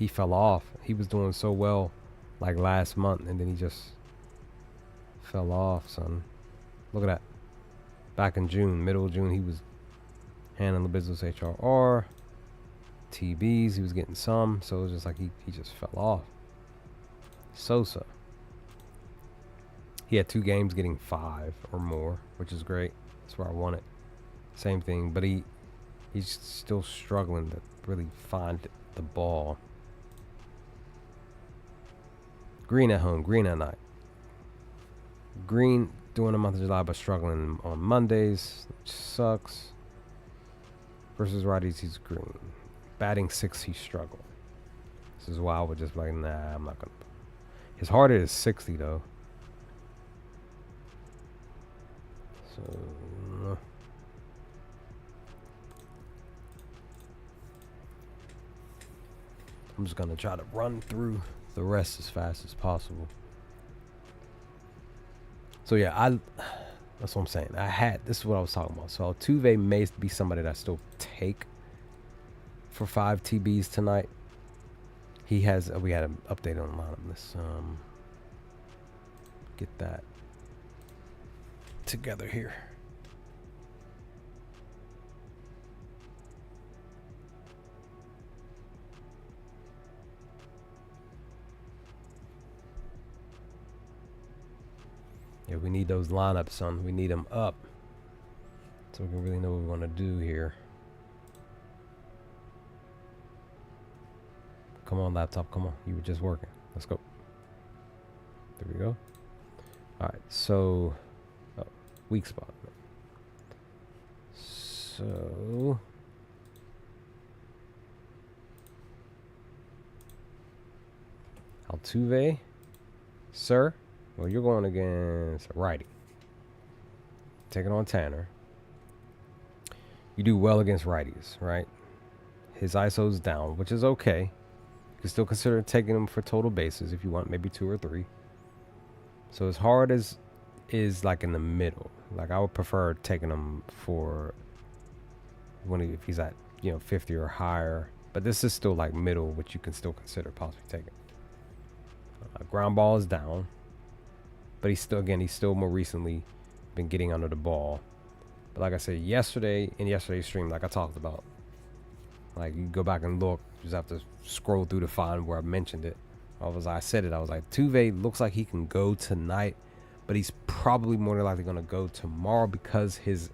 fell off. He was doing so well like last month, and then he just fell off, son. Look at that. Back in June, middle of June, he was handling the business HRR. TBs, he was getting some, so it was just like he just fell off. Sosa, he had 2 games getting 5 or more, which is great. That's where I want it. Same thing, but he's still struggling to really find the ball. Green at home, green at night. Green during the month of July, but struggling on Mondays, which sucks. Versus righties, he's green. Batting 6, he's struggling. This is why I would just be like, nah, I'm not gonna. His hard hit is 60 though. So I'm just gonna try to run through the rest as fast as possible. So yeah, that's what I'm saying. This is what I was talking about. So Altuve may be somebody that I still take for 5 TBs tonight. He has, we had an update on a lot of this. Get that together here. Yeah, we need those lineups, son. We need them up so we can really know what we want to do here. Come on, laptop. Come on. You were just working. Let's go. There we go. All right. So, weak spot. So, Altuve, sir. Well, you're going against a righty. Taking on Tanner. You do well against righties, right? His ISO's down, which is okay. You can still consider taking him for total bases if you want, maybe 2 or 3. So as hard as is like in the middle. Like I would prefer taking him for if he's at 50 or higher. But this is still like middle, which you can still consider possibly taking. Ground ball is down. But he's still more recently been getting under the ball. But like I said, in yesterday's stream, like I talked about, like you go back and look, you just have to scroll through to find where I mentioned it. I said it. I was like, Tuve looks like he can go tonight, but he's probably more than likely going to go tomorrow because his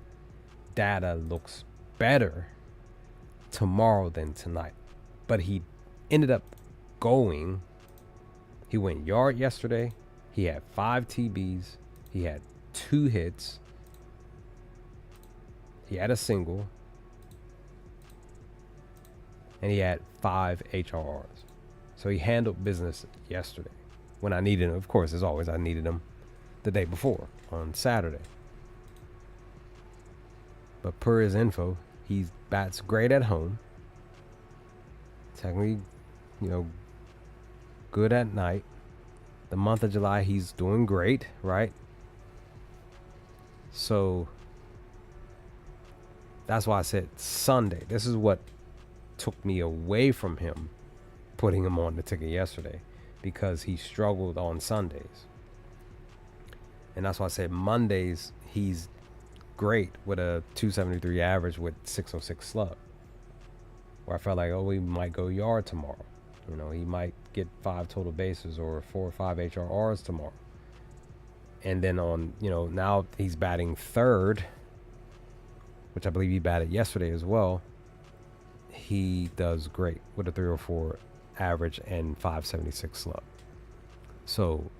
data looks better tomorrow than tonight. But he ended up going. He went yard yesterday. He had 5 TBs. He had 2 hits. He had a single. And he had 5 HRRs. So he handled business yesterday when I needed him. Of course, as always, I needed him the day before on Saturday. But per his info, he bats great at home. Technically, good at night. The month of July, he's doing great, right? So that's why I said Sunday. This is what took me away from him putting him on the ticket yesterday, because he struggled on Sundays. And that's why I said Mondays, he's great with a 273 average with 606 slug. Where I felt like, we might go yard tomorrow. He might get 5 total bases or 4 or 5 HRRs tomorrow. And then now he's batting third, which I believe he batted yesterday as well. He does great with a 304 average and 576 slug. So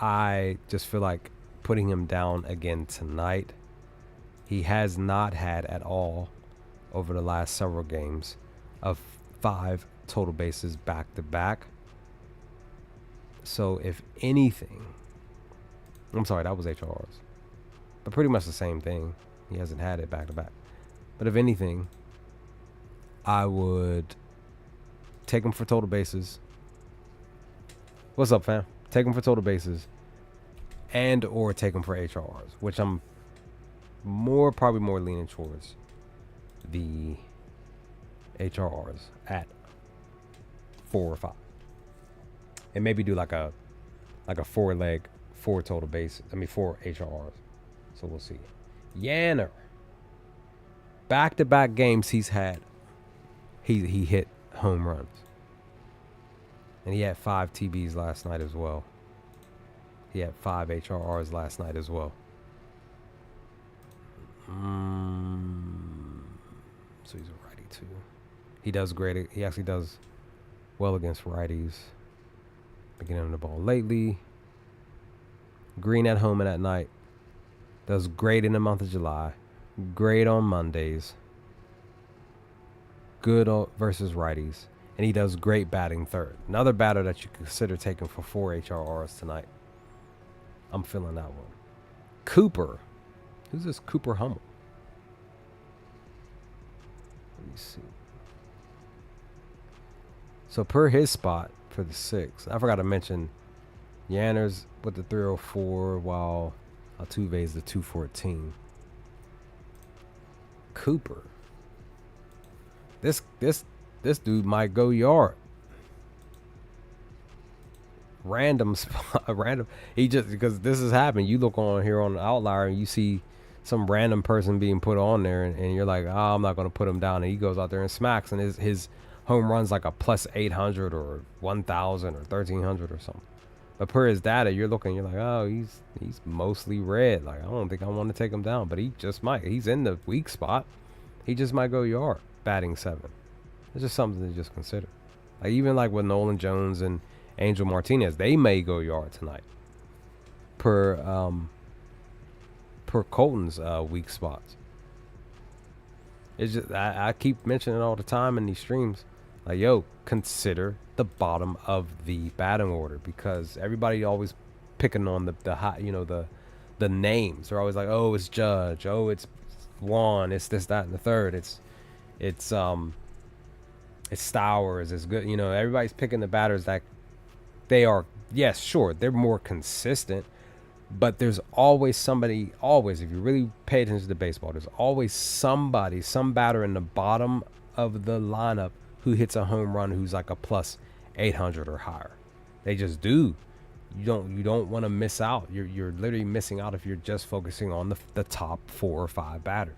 I just feel like putting him down again tonight. He has not had at all over the last several games of 5 total bases back to back. So if anything, I'm sorry, that was HRs, but pretty much the same thing. He hasn't had it back to back. But if anything, I would take him for total bases. What's up, fam? Take him for total bases and or take him for HRs, which I'm probably more leaning towards the HRRs at 4 or 5. And maybe do like a 4-leg, 4 total base. 4 HRRs. So we'll see. Yanner. Back-to-back games he's had. He hit home runs. And he had 5 TBs last night as well. He had 5 HRRs last night as well. So he's a righty too. He does great. He actually does well against righties. Been getting him the ball lately. Green at home and at night. Does great in the month of July. Great on Mondays. Good versus righties. And he does great batting third. Another batter that you consider taking for 4 HRRs tonight. I'm feeling that one. Cooper. Who's this Cooper Hummel? Let me see. So per his spot for the 6, I forgot to mention Yanner's with the 304 while Altuve's the 214. Cooper. This dude might go yard. Random spot, random. He just, because this has happened. You look on here on the outlier and you see some random person being put on there, and you're like, I'm not going to put him down. And he goes out there and smacks, and his home runs like a plus 800 or 1,000 or 1,300 or something. But per his data, you're looking, you're like, he's mostly red. Like, I don't think I want to take him down, but he just might. He's in the weak spot. He just might go yard, batting 7. It's just something to just consider. Like, even like with Nolan Jones and Angel Martinez, they may go yard tonight. Per Colton's weak spots. It's just I keep mentioning it all the time in these streams. Like, consider the bottom of the batting order, because everybody always picking on the hot, the names. They're always like, it's Judge, it's Juan, it's this, that, and the third. It's Stowers, it's good. Everybody's picking the batters that they are. Yes, sure, they're more consistent, but there's always somebody. Always, if you really pay attention to baseball, there's always some batter in the bottom of the lineup who hits a home run who's like a plus 800 or higher. They just do. you don't want to miss out. You're literally missing out if you're just focusing on the top 4 or 5 batters.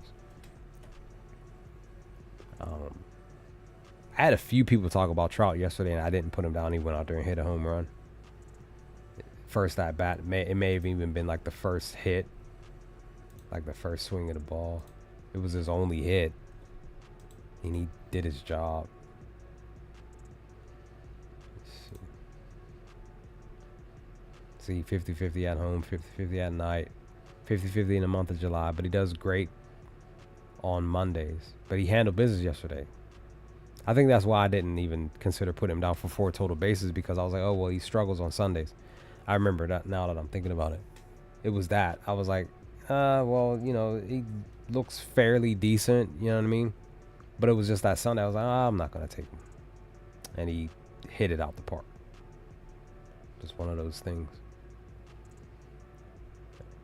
I had a few people talk about Trout yesterday, and I didn't put him down. He went out there and hit a home run. First at bat, it may have even been like the first hit, like the first swing of the ball. It was his only hit, and he did his job. See, 50-50 at home, 50-50 at night, 50-50 in the month of July. But he does great on Mondays. But he handled business yesterday. I think that's why I didn't even consider putting him down for 4 total bases, because I was like, oh, well, he struggles on Sundays. I remember that now that I'm thinking about it. It was that. I was like, well, he looks fairly decent, you know what I mean? But it was just that Sunday. I was like, I'm not going to take him. And he hit it out the park. Just one of those things.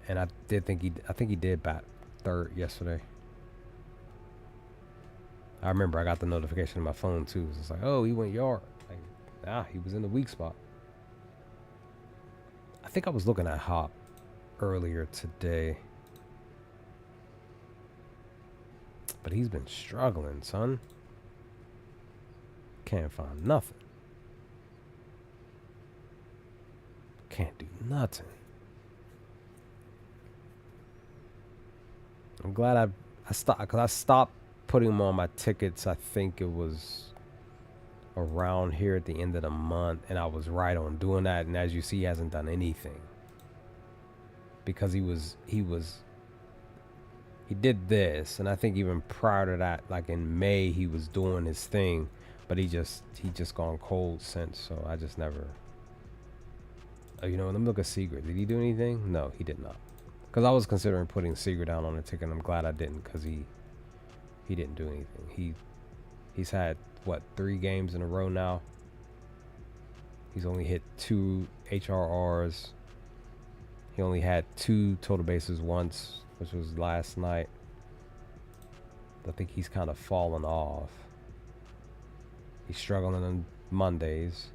And I think he did bat third yesterday. I remember I got the notification on my phone too. It's like, oh, he went yard. Like, he was in the weak spot. I think I was looking at Hop earlier today. But he's been struggling, son. Can't find nothing. Can't do nothing. I'm glad I stopped, because I stopped putting him on my tickets. I think it was around here at the end of the month, and I was right on doing that. And as you see, he hasn't done anything, because he did this, and I think even prior to that, like in May, he was doing his thing, but he just gone cold since. So I just never. Oh, let me look at Seager. Did he do anything? No, he did not. Because I was considering putting Seager down on the ticket, and I'm glad I didn't, because he didn't do anything. He's had, 3 games in a row now. He's only hit 2 HRRs. He only had 2 total bases once, which was last night. I think he's kind of fallen off. He's struggling on Mondays.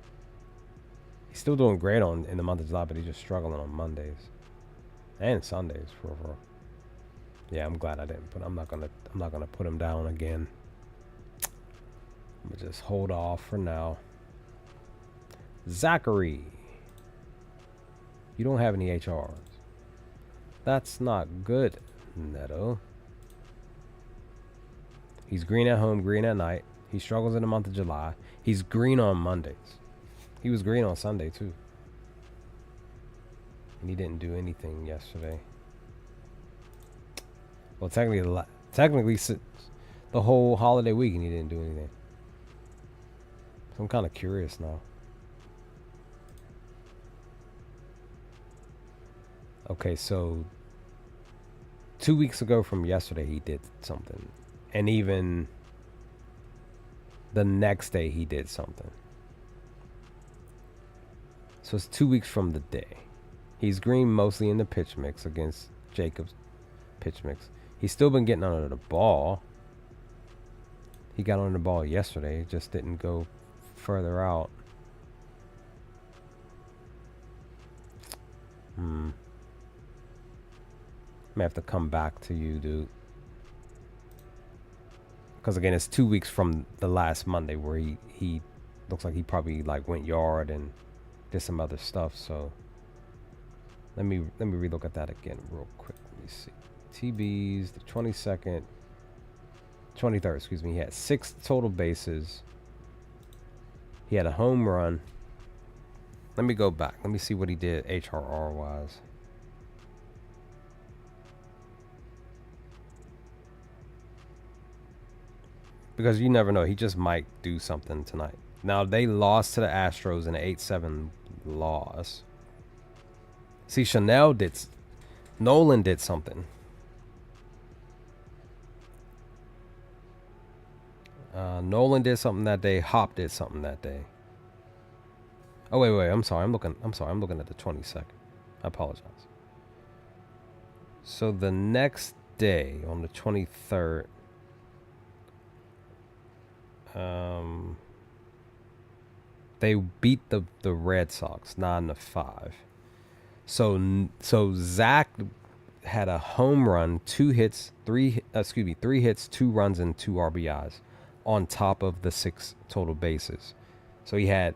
He's still doing great in the month of July, but he's just struggling on Mondays. And Sundays for overall. Yeah, I'm glad I didn't put. I'm not gonna put him down again. I'm gonna just hold off for now. Zachary, you don't have any HRs. That's not good, Neto. He's green at home, green at night. He struggles in the month of July. He's green on Mondays. He was green on Sunday too. And he didn't do anything yesterday. Well, technically, the whole holiday weekend he didn't do anything. So I'm kind of curious now. Okay, so 2 weeks ago from yesterday, he did something. And even the next day, he did something. So it's 2 weeks from the day. He's green mostly in the pitch mix against Jacobs pitch mix. He's still been getting under the ball. He got under the ball yesterday. It just didn't go further out. I may have to come back to you, dude. Because again, it's 2 weeks from the last Monday where he looks like he probably went yard and did some other stuff. So let me relook at that again real quick. Let me see. TBs, the 23rd, excuse me. He had 6 total bases. He had a home run. Let me go back. Let me see what he did HRR wise. Because you never know. He just might do something tonight. Now, they lost to the Astros in an 8-7 loss. See, Nolan did something. Nolan did something that day. Hop did something that day. Oh, wait. I'm sorry. I'm looking at the 22nd. I apologize. So the next day, on the 23rd, they beat the Red Sox 9-5. So Zach had a home run, 2 hits, 3 hits, 2 runs, and 2 RBIs on top of the 6 total bases. So he had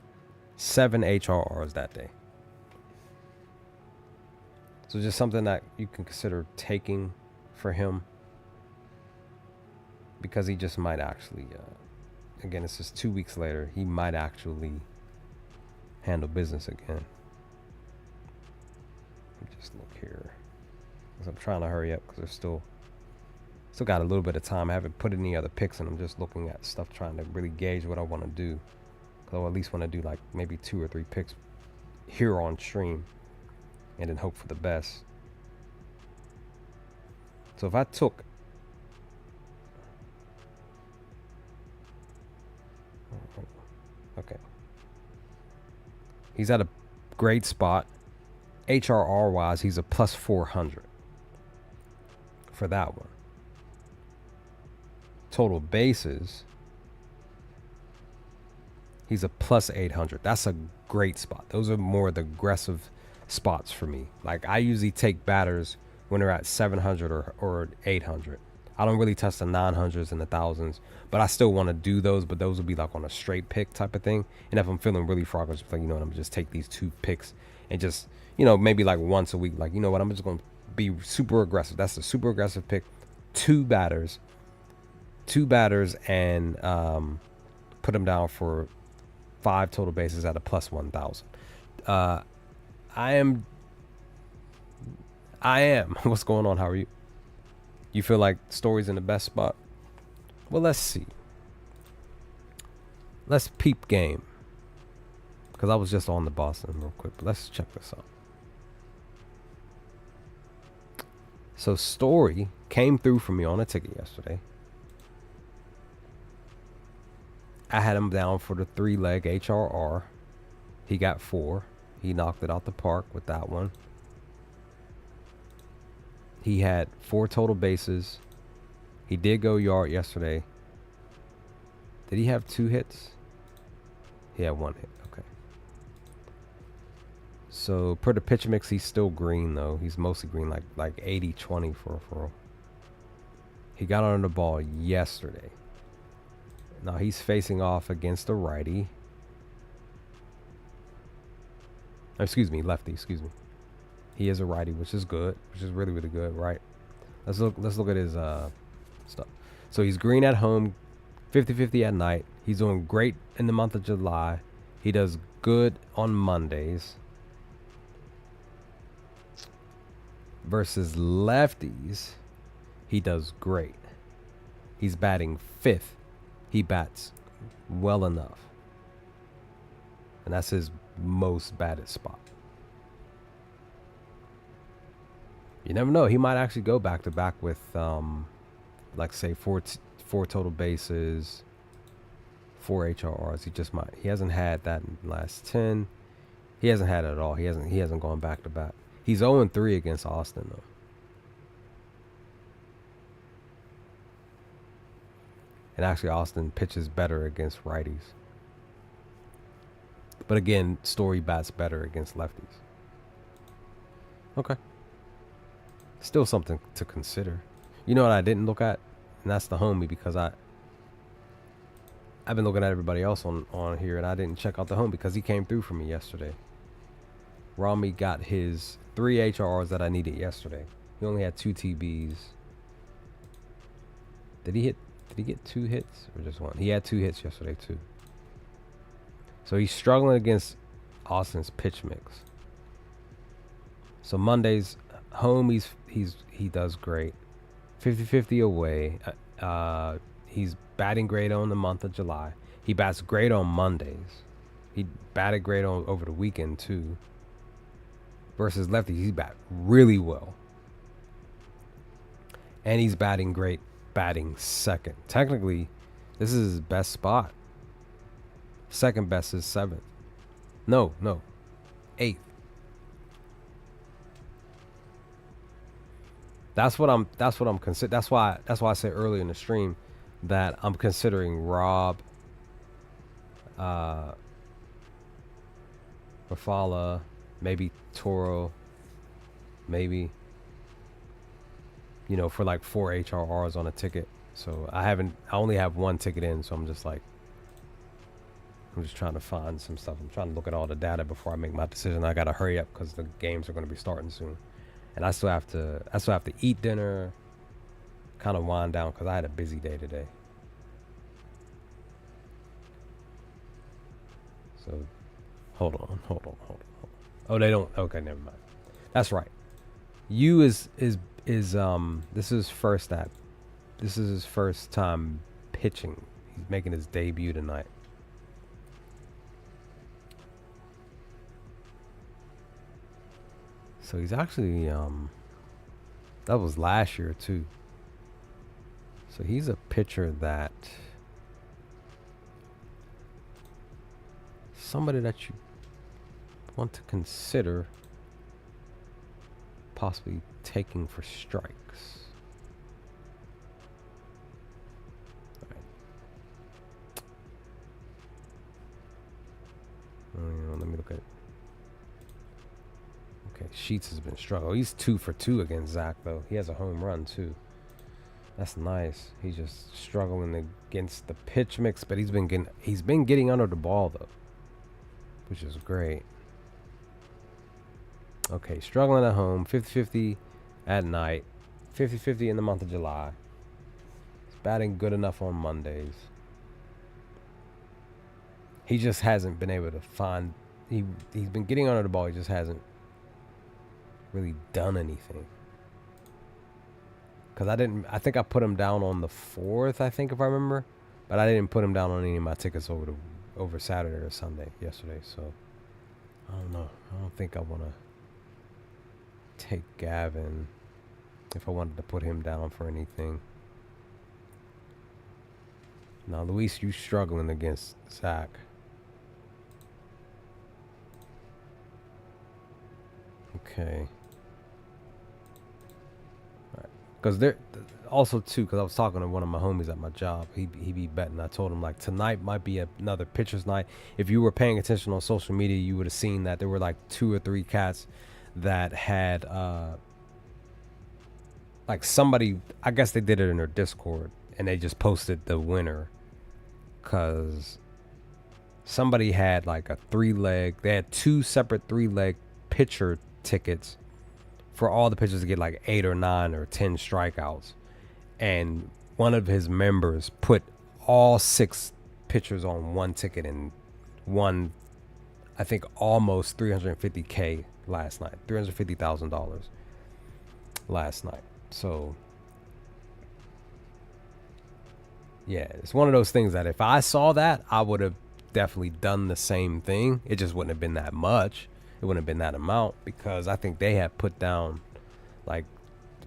7 HRRs that day. So just something that you can consider taking for him, because he just might actually, again, it's just 2 weeks later, he might actually handle business again. Let me just look here, because I'm trying to hurry up, because there's still got a little bit of time. I haven't put any other picks, and I'm just looking at stuff, trying to really gauge what I want to do. Because I at least want to do like maybe 2 or 3 picks here on stream, and then hope for the best. So if I took, okay, he's at a great spot. HRR wise, he's a plus 400 for that one. Total bases, he's a plus 800. That's a great spot. Those are more the aggressive spots for me. Like, I usually take batters when they're at 700 or 800. I don't really touch the 900s and the thousands, but I still want to do those. But those will be like on a straight pick type of thing. And if I'm feeling really froggy, just like, you know what, I'm just take these 2 picks and just, you know, maybe like once a week, like, you know what, I'm just going to be super aggressive. That's a super aggressive pick. 2 batters and put them down for 5 total bases at a plus 1,000. I am. What's going on? How are you? You feel like Story's in the best spot? Well, let's see. Let's peep game. Because I was just on the Boston real quick. But let's check this out. So Story came through for me on a ticket yesterday. I had him down for the 3-leg HRR. He got 4. He knocked it out the park with that one. He had 4 total bases. He did go yard yesterday. Did he have 2 hits? He had 1 hit. Okay. So per the pitch mix, he's still green though. He's mostly green, like 80-20 for a referral. He got on the ball yesterday. Now he's facing off against a righty. Excuse me, lefty. Excuse me. He is a righty, which is good, which is really, really good, right? Let's look at his stuff. So he's green at home, 50-50 at night. He's doing great in the month of July. He does good on Mondays. Versus lefties, he does great. He's batting 5th. He bats well enough. And that's his most batted spot. You never know. He might actually go back to back with, like, say, 4 total bases, 4 HRRs. He just might. He hasn't had that in the last 10. He hasn't had it at all. He hasn't gone back to back. He's 0-3 against Austin, though. And actually, Austin pitches better against righties. But again, Story bats better against lefties. Okay. Still something to consider. You know what I didn't look at? And that's the homie, because I've been looking at everybody else on here, and I didn't check out the home because he came through for me yesterday. Rami got his 3 HRs that I needed yesterday. He only had 2 TBs. Did he get 2 hits or just 1? He had 2 hits yesterday too. So he's struggling against Austin's pitch mix. So Mondays home, he does great. 50-50 away. He's batting great on the month of July. He bats great on Mondays. He batted great over the weekend too. Versus lefties, he bat really well. And he's batting great, batting second. Technically, this is his best spot. Second best is 7th. No, 8th. That's what I'm considering. That's why I said earlier in the stream that I'm considering Rob, Rafala, maybe Toro, maybe, you know, for like 4 HRRs on a ticket. So I only have one ticket in, so I'm just trying to find some stuff. I'm trying to look at all the data before I make my decision. I gotta hurry up because the games are gonna be starting soon, and I still have to eat dinner, kind of wind down because I had a busy day today. So, hold on. Oh, they don't. Okay, never mind. That's right. You is this is his first time pitching. He's making his debut tonight. So he's actually that was last year too. So he's a pitcher that somebody that you want to consider possibly taking for strikes. Let me look at it. Okay, Sheets has been struggling. He's 2 for 2 against Zach, though. He has a home run, too. That's nice. He's just struggling against the pitch mix, but he's been getting under the ball, though, which is great. Okay, struggling at home, 50-50 at night, 50-50 in the month of July. He's batting good enough on Mondays. He just hasn't been able to find... He's been getting under the ball. He just hasn't really done anything. Because I think I put him down on the 4th, I think, if I remember. But I didn't put him down on any of my tickets over Saturday or Sunday yesterday. So, I don't know. I don't think I want to take Gavin if I wanted to put him down for anything. Now, Luis, you struggling against Zach. Okay. Because there, also too, because I was talking to one of my homies at my job. He be betting. I told him like tonight might be another pitcher's night. If you were paying attention on social media, you would have seen that there were like 2 or 3 cats that had like somebody. I guess they did it in their Discord and they just posted the winner because somebody had like a 3-leg. They had 2 separate 3-leg pitcher tickets for all the pitchers to get like 8 or 9 or 10 strikeouts, and one of his members put all 6 pitchers on one ticket and won, I think, almost $350K last night, $350,000 last night. So yeah, it's one of those things that if I saw that, I would have definitely done the same thing. It just wouldn't have been that much. It wouldn't have been that amount because I think they had put down like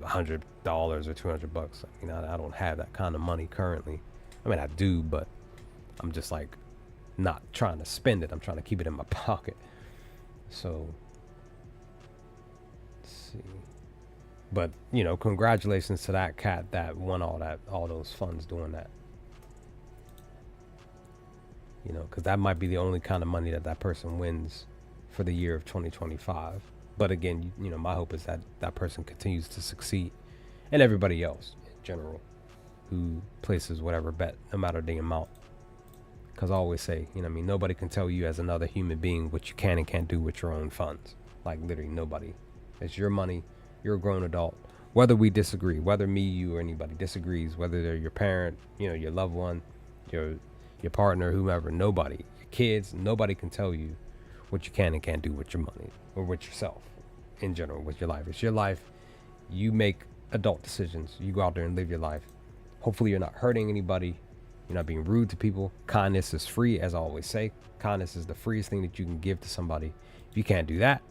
$100 or $200. I mean, I don't have that kind of money currently. I mean, I do, but I'm just like not trying to spend it. I'm trying to keep it in my pocket. So, let's see. But, you know, congratulations to that cat that won all those funds doing that. You know, because that might be the only kind of money that person wins for the year of 2025. But again, you know, my hope is that that person continues to succeed, and everybody else in general who places whatever bet, no matter the amount. Because I always say, you know, I mean, nobody can tell you as another human being what you can and can't do with your own funds. Like literally nobody. It's your money. You're a grown adult. Whether we disagree, whether me, you, or anybody disagrees, whether they're your parent, you know, your loved one, your partner, whomever, nobody, your kids, nobody can tell you what you can and can't do with your money or with yourself in general, with your life. It's your life. You make adult decisions. You go out there and live your life. Hopefully you're not hurting anybody. You're not being rude to people. Kindness is free, as I always say. Kindness is the freest thing that you can give to somebody. If you can't do that,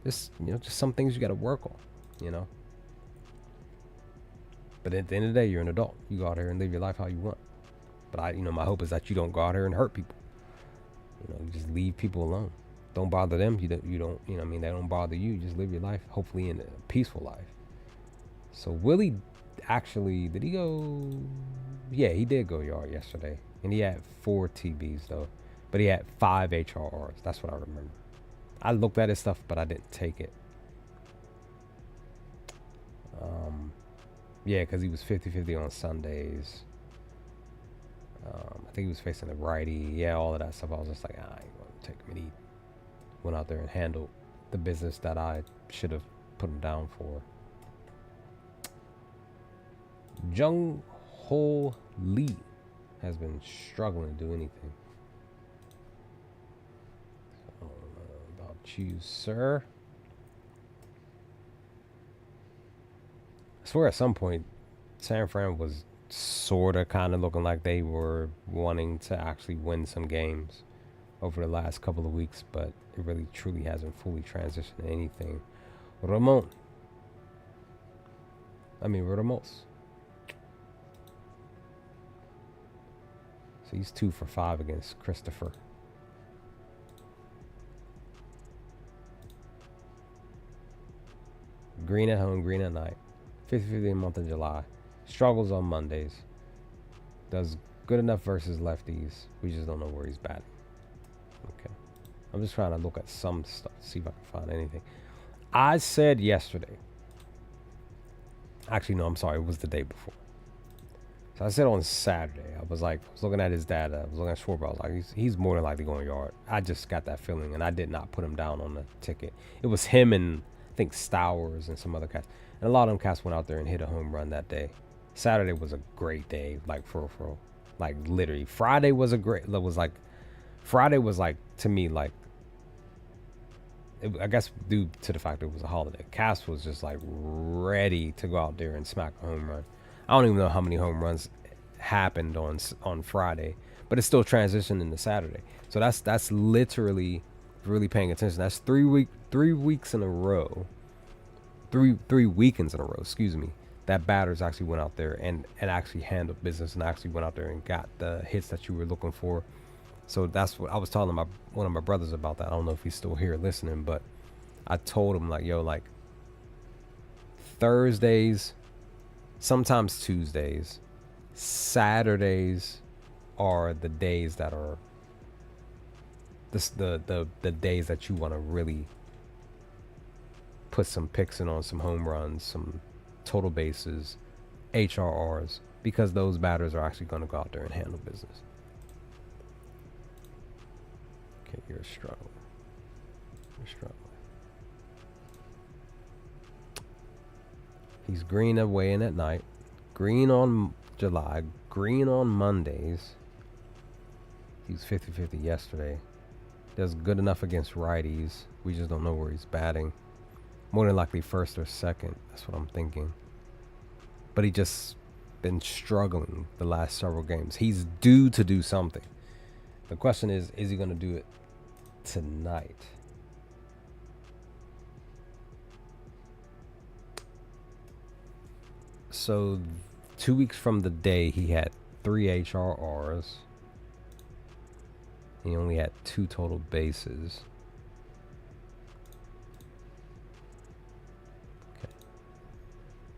just some things you got to work on, you know. But at the end of the day, you're an adult. You go out here and live your life how you want. But my hope is that you don't go out here and hurt people. You know, you just leave people alone. Don't bother them. You don't, I mean, they don't bother you. Just live your life, hopefully in a peaceful life. So Willie actually, did he go? Yeah, he did go yard yesterday. And he had 4 TBs though. But he had 5 HRRs. That's what I remember. I looked at his stuff, but I didn't take it. Yeah, because he was 50-50 on Sundays. I think he was facing the righty. Yeah, all of that stuff. I was just like, I ain't going to take him. And he went out there and handled the business that I should have put him down for. Jung Ho Lee has been struggling to do anything. I don't know about you, sir. I swear at some point, San Fran was sort of kind of looking like they were wanting to actually win some games over the last couple of weeks, but it really truly hasn't fully transitioned to anything. Ramos. So he's 2 for 5 against Christopher. Green at home, green at night. 50-50 month of July. Struggles on Mondays. Does good enough versus lefties. We just don't know where he's batting. Okay. I'm just trying to look at some stuff, see if I can find anything. I said yesterday. Actually, no, I'm sorry. It was the day before. So I said on Saturday, I was looking at his data. I was looking at Schwarber. I was like, he's more than likely going yard. I just got that feeling, and I did not put him down on the ticket. It was him and I think Stowers and some other cats. And a lot of them cats went out there and hit a home run that day. Saturday was a great day, like for like literally. Friday was a great. Friday was like to me like. I guess due to the fact that it was a holiday, Cass was just like ready to go out there and smack a home run. I don't even know how many home runs happened on Friday, but it's still transitioned into Saturday. So that's literally really paying attention. That's 3 weeks in a row. Three weekends in a row, excuse me, that batters actually went out there and actually handled business and actually went out there and got the hits that you were looking for. So that's what I was telling one of my brothers about that. I don't know if he's still here listening, but I told him like, yo, like Thursdays, sometimes Tuesdays, Saturdays are the days that are the days that you want to really put some picks in on some home runs, some total bases, HRRs, because those batters are actually going to go out there and handle business. Okay, you're struggling. He's green away in at night, green on July, green on Mondays. He was 50-50 yesterday. Does good enough against righties. We just don't know where he's batting. More than likely first or second. That's what I'm thinking. But he just been struggling the last several games. He's due to do something. The question is he going to do it tonight? So 2 weeks from the day, he had 3 HRRs. He only had 2 total bases. Okay.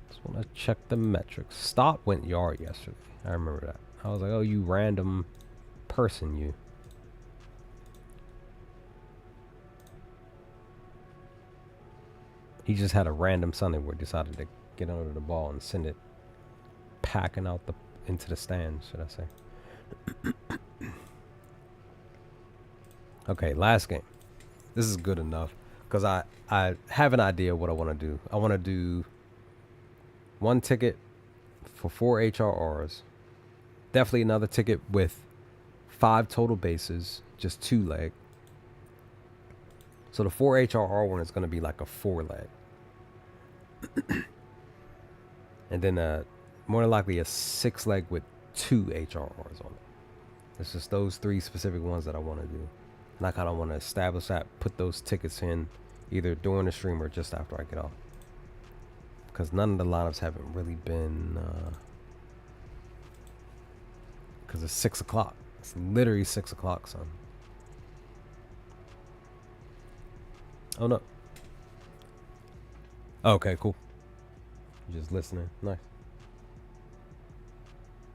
Just want to check the metrics. Stott went yard yesterday. I remember that. I was like, oh, you random person, you. He just had a random Sunday where he decided to get under the ball and send it packing out into the stands, should I say. Okay, last game. This is good enough because I have an idea of what I want to do. I want to do 1 ticket for 4 HRRs. Definitely another ticket with 5 total bases, just 2 leg. So the 4 HRR one is going to be like a 4 leg. And then more than likely a 6 leg with 2 HRRs on it. It's just those 3 specific ones that I want to do. And I kind of want to establish that, put those tickets in either during the stream or just after I get off. Because none of the lineups haven't really been... Because it's 6 o'clock. It's literally 6 o'clock, son. Oh, no. Okay, cool. Just listening. Nice.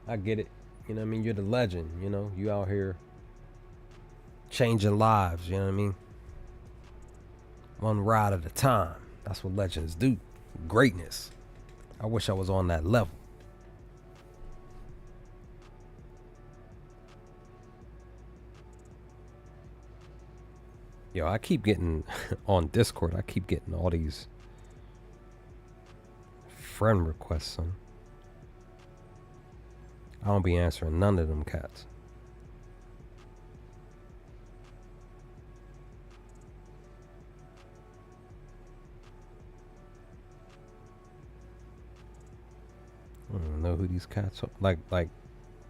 I get it. You know what I mean? You're the legend, you know? You out here changing lives, you know what I mean? One ride at a time. That's what legends do. Greatness. I wish I was on that level. Yo, I keep getting on Discord. I keep getting all these friend requests, son. I don't be answering none of them cats. I don't know who these cats are. Like,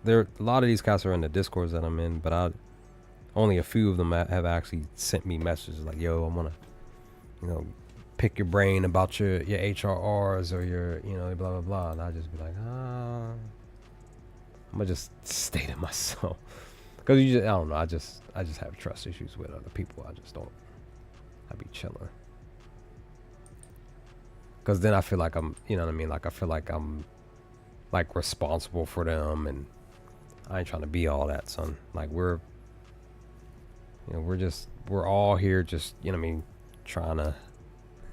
there. A lot of these cats are in the Discords that I'm in, but only a few of them have actually sent me messages like, "Yo, I wanna, pick your brain about your HRRs or your, blah blah blah," and I just be like, I'm gonna just stay to myself, because I don't know, I just have trust issues with other people. I just don't. I be chilling, because then I feel like I'm, you know what I mean? Like I feel like I'm, like, responsible for them, and I ain't trying to be all that, son. Like we're all here just, trying to,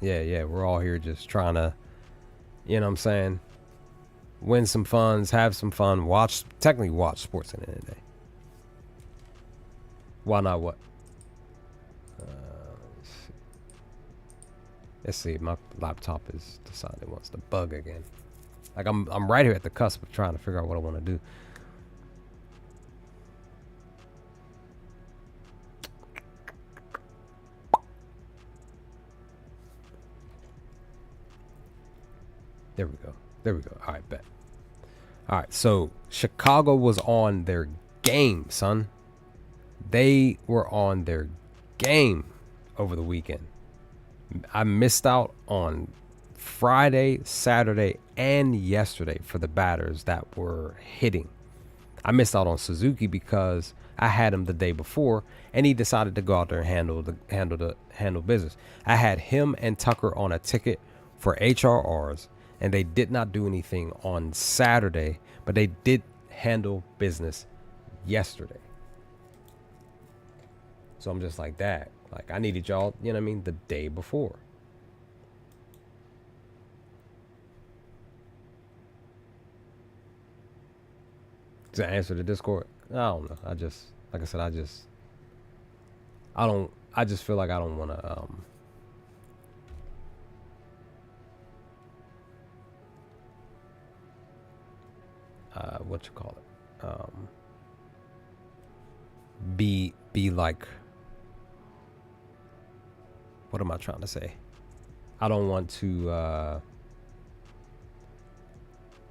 we're all here just trying to, I'm saying, win some funds, have some fun, technically watch sports at the end of the day. Why not what? Let's see, my laptop is decided it wants to bug again. Like I'm right here at the cusp of trying to figure out what I want to do. There we go. All right, bet. All right, so Chicago was on their game, son. They were on their game over the weekend. I missed out on Friday, Saturday, and yesterday for the batters that were hitting. I missed out on Suzuki because I had him the day before, and he decided to go out there and handle business. I had him and Tucker on a ticket for HRRs, and they did not do anything on Saturday, but they did handle business yesterday. So I'm just like that. Like, I needed y'all, the day before. Does that answer the Discord? I don't know. I just, like I said, I just feel like I don't want to, what you call it? Be like, what am I trying to say? I don't want to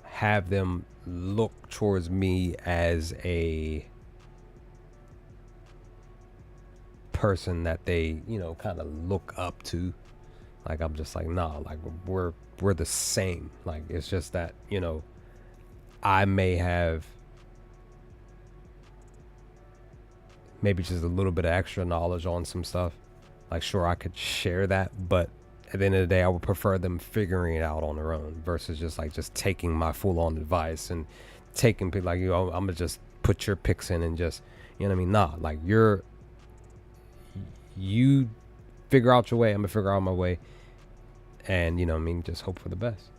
have them look towards me as a person that they, kind of look up to. Like, I'm just like, nah, like we're the same. Like, it's just that, I may have maybe just a little bit of extra knowledge on some stuff. Like, sure, I could share that, but at the end of the day, I would prefer them figuring it out on their own versus just taking my full-on advice and taking people like, I'm gonna just put your picks in and just, Nah, like you figure out your way, I'm gonna figure out my way, and just hope for the best.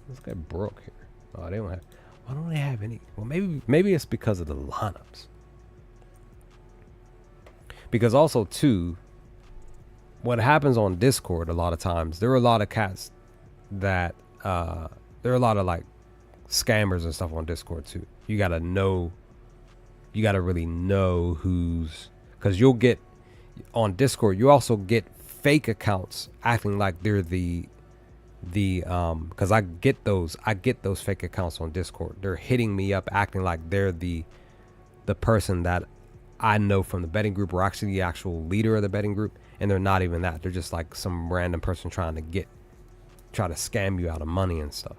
Let's get Brooke here. Oh, they don't have. Why don't they have any? Well, maybe it's because of the lineups. Because also too, what happens on Discord a lot of times, there are a lot of cats that there are a lot of like scammers and stuff on Discord too. You gotta really know who's, because you'll get on Discord, you also get fake accounts acting like they're the because I get those fake accounts on Discord. They're hitting me up acting like they're the person that I know from the betting group, or actually the actual leader of the betting group, and they're not even that. They're just like some random person trying to scam you out of money and stuff.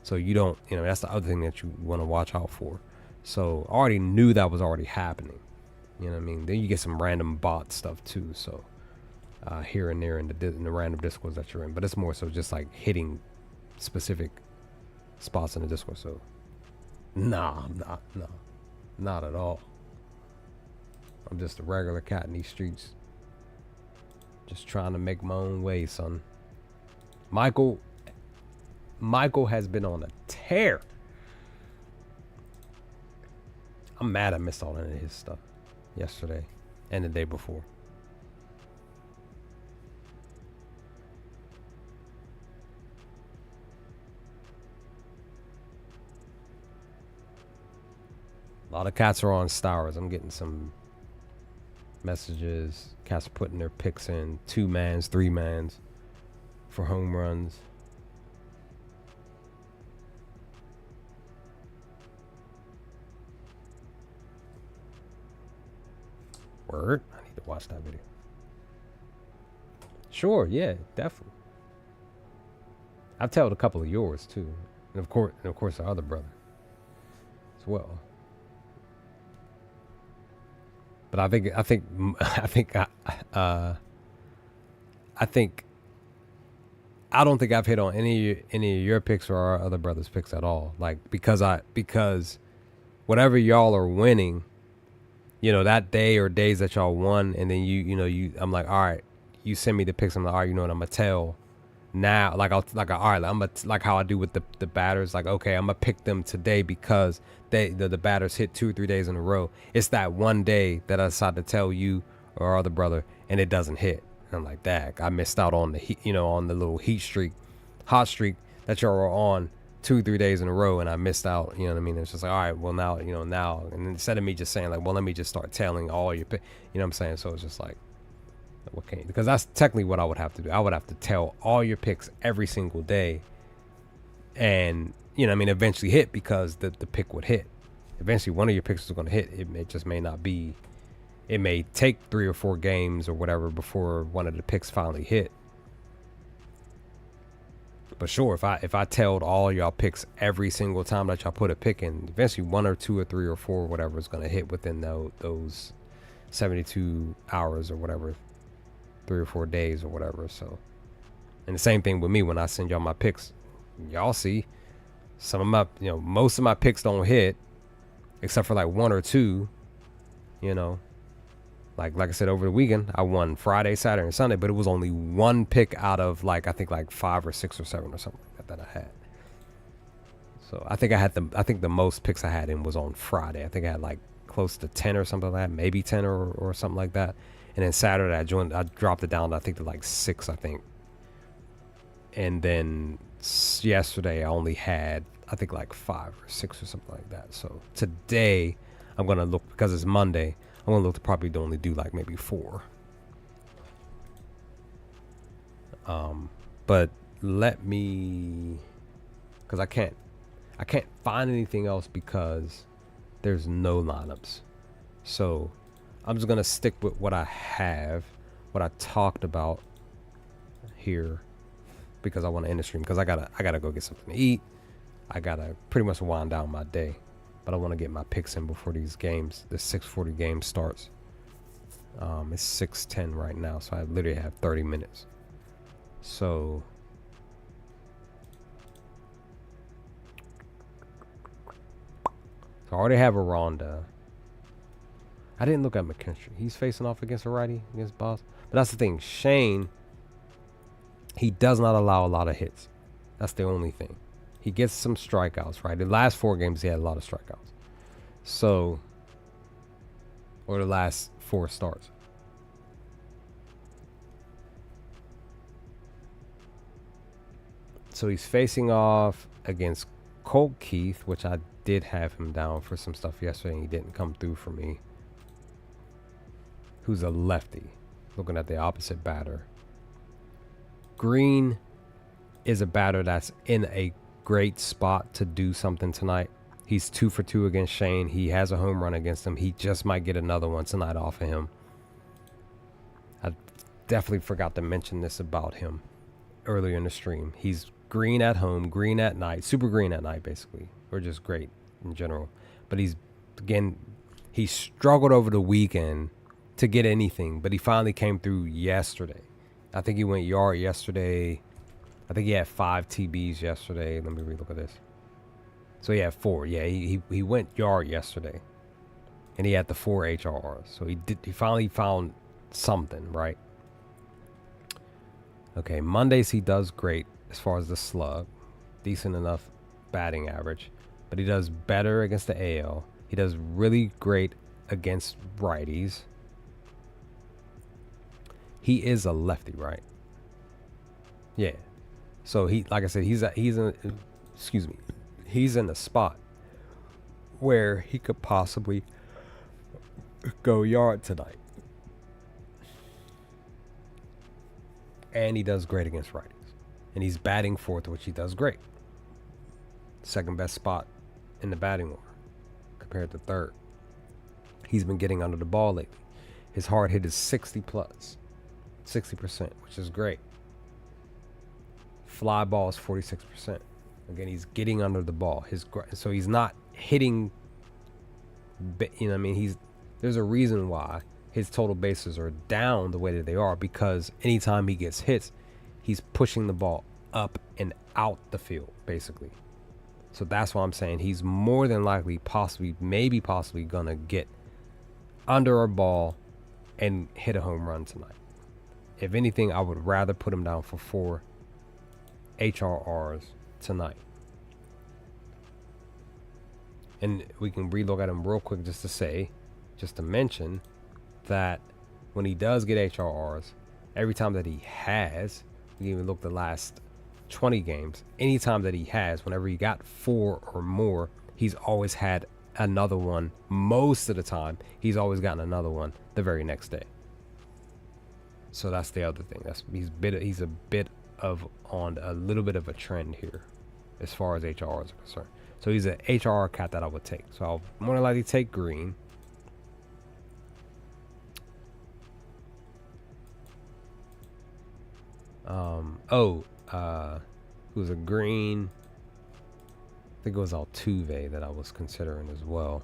So you don't, that's the other thing that you want to watch out for. So I already knew that was already happening. You know what I mean? Then you get some random bot stuff too. So here and there in the random Discords that you're in, but it's more so just like hitting specific spots in the Discord. So nah, not at all. I'm just a regular cat in these streets, just trying to make my own way, son. Michael Michael has been on a tear. I'm mad I missed all of his stuff yesterday and the day before. A lot of cats are on Stowers. I'm getting some messages. Cats are putting their picks in 2-mans, 3-mans for home runs. Word. I need to watch that video. Sure, yeah, definitely. I've told a couple of yours too, and of course, our other brother as well. But I think I don't think I've hit on any of your picks or our other brothers' picks at all. Like because whatever y'all are winning, that day or days that y'all won, and then I'm like, all right, you send me the picks. I'm like, all right, you know what, I'm gonna tell now. Like all right, I'm like how I do with the batters. Like, okay, I'm gonna pick them today because the batters hit 2 or 3 days in a row. It's that one day that I decide to tell you or our other brother, and it doesn't hit. And I'm like, dang, I missed out on the heat, on the little hot streak that y'all were on 2 or 3 days in a row, and I missed out. You know what I mean? It's just like, all right, well now, and instead of me just saying like, well, let me just start telling all your pick, you know what I'm saying? So it's just like, what can you? Because that's technically what I would have to do. I would have to tell all your picks every single day, and eventually hit, because the pick would hit. Eventually, one of your picks is going to hit. It just may not be. It may take 3 or 4 games or whatever before one of the picks finally hit. But sure, if I told all y'all picks every single time that y'all put a pick in, eventually 1 or 2 or 3 or 4 or whatever is going to hit within those 72 hours or whatever, 3 or 4 days or whatever. So, and the same thing with me when I send y'all my picks. Y'all see some of my, most of my picks don't hit, except for like 1 or 2. Like I said, over the weekend I won Friday, Saturday, and Sunday, but it was only 1 pick out of I think 5 or 6 or 7 or something like that I had. So I think the most picks I had in was on Friday. I think I had like close to 10 or something like that, maybe 10 or something like that. And then Saturday I dropped it down to, I think, to like 6, I think. And then yesterday I only had, I think, like 5 or 6 or something like that. So today I'm gonna look, because it's Monday, I'm gonna look to probably only do like maybe 4. But let me, because I can't find anything else because there's no lineups. So I'm just gonna stick with what I have, what I talked about here, because I want to end the stream, because I gotta go get something to eat. I gotta pretty much wind down my day, but I want to get my picks in before these games, the 6:40 game starts. It's 6:10 right now, so I literally have 30 minutes. So I already have a Ronda. I didn't look at McKinstry. He's facing off against a righty, against Boss. But that's the thing. Shane, he does not allow a lot of hits. That's the only thing. He gets some strikeouts, right? The last 4 games, he had a lot of strikeouts. So, or the last 4 starts. So he's facing off against Colt Keith, which I did have him down for some stuff yesterday, and he didn't come through for me. Who's a lefty, looking at the opposite batter. Green is a batter that's in a great spot to do something tonight. He's 2 for 2 against Shane. He has a home run against him. He just might get another one tonight off of him. I definitely forgot to mention this about him earlier in the stream. He's green at home, green at night, super green at night, basically, or just great in general. But he struggled over the weekend to get anything, but he finally came through yesterday. I think he went yard yesterday. I think he had 5 TBs yesterday. Let me relook at this. So he had 4. Yeah, he went yard yesterday, and he had the 4 HRRs. So he finally found something, right? Okay, Mondays he does great as far as the slug. decent enough batting average, but he does better against the AL. He does really great against righties. He is a lefty, right? Yeah. So he, like I said, he's in a spot where he could possibly go yard tonight. And he does great against righties. And he's batting fourth, which he does great. Second best spot in the batting order compared to third. He's been getting under the ball lately. His hard hit is 60%, which is great. Fly ball is 46%. Again, he's getting under the ball. So he's not hitting. You know what I mean? There's a reason why his total bases are down the way that they are, because anytime he gets hits, he's pushing the ball up and out the field, basically. So that's why I'm saying he's more than likely, possibly gonna get under a ball and hit a home run tonight. If anything, I would rather put him down for 4 HRRs tonight. And we can relook at him real quick just to mention that when he does get HRRs, every time that he has, we can even look the last 20 games, anytime that he has, whenever he got 4 or more, he's always had another one. Most of the time, he's always gotten another one the very next day. So that's the other thing. He's a bit of on a little bit of a trend here as far as HRRs are concerned. So he's an HRR cat that I would take. So I'll more than likely take Green. Who's a Green? I think it was Altuve that I was considering as well.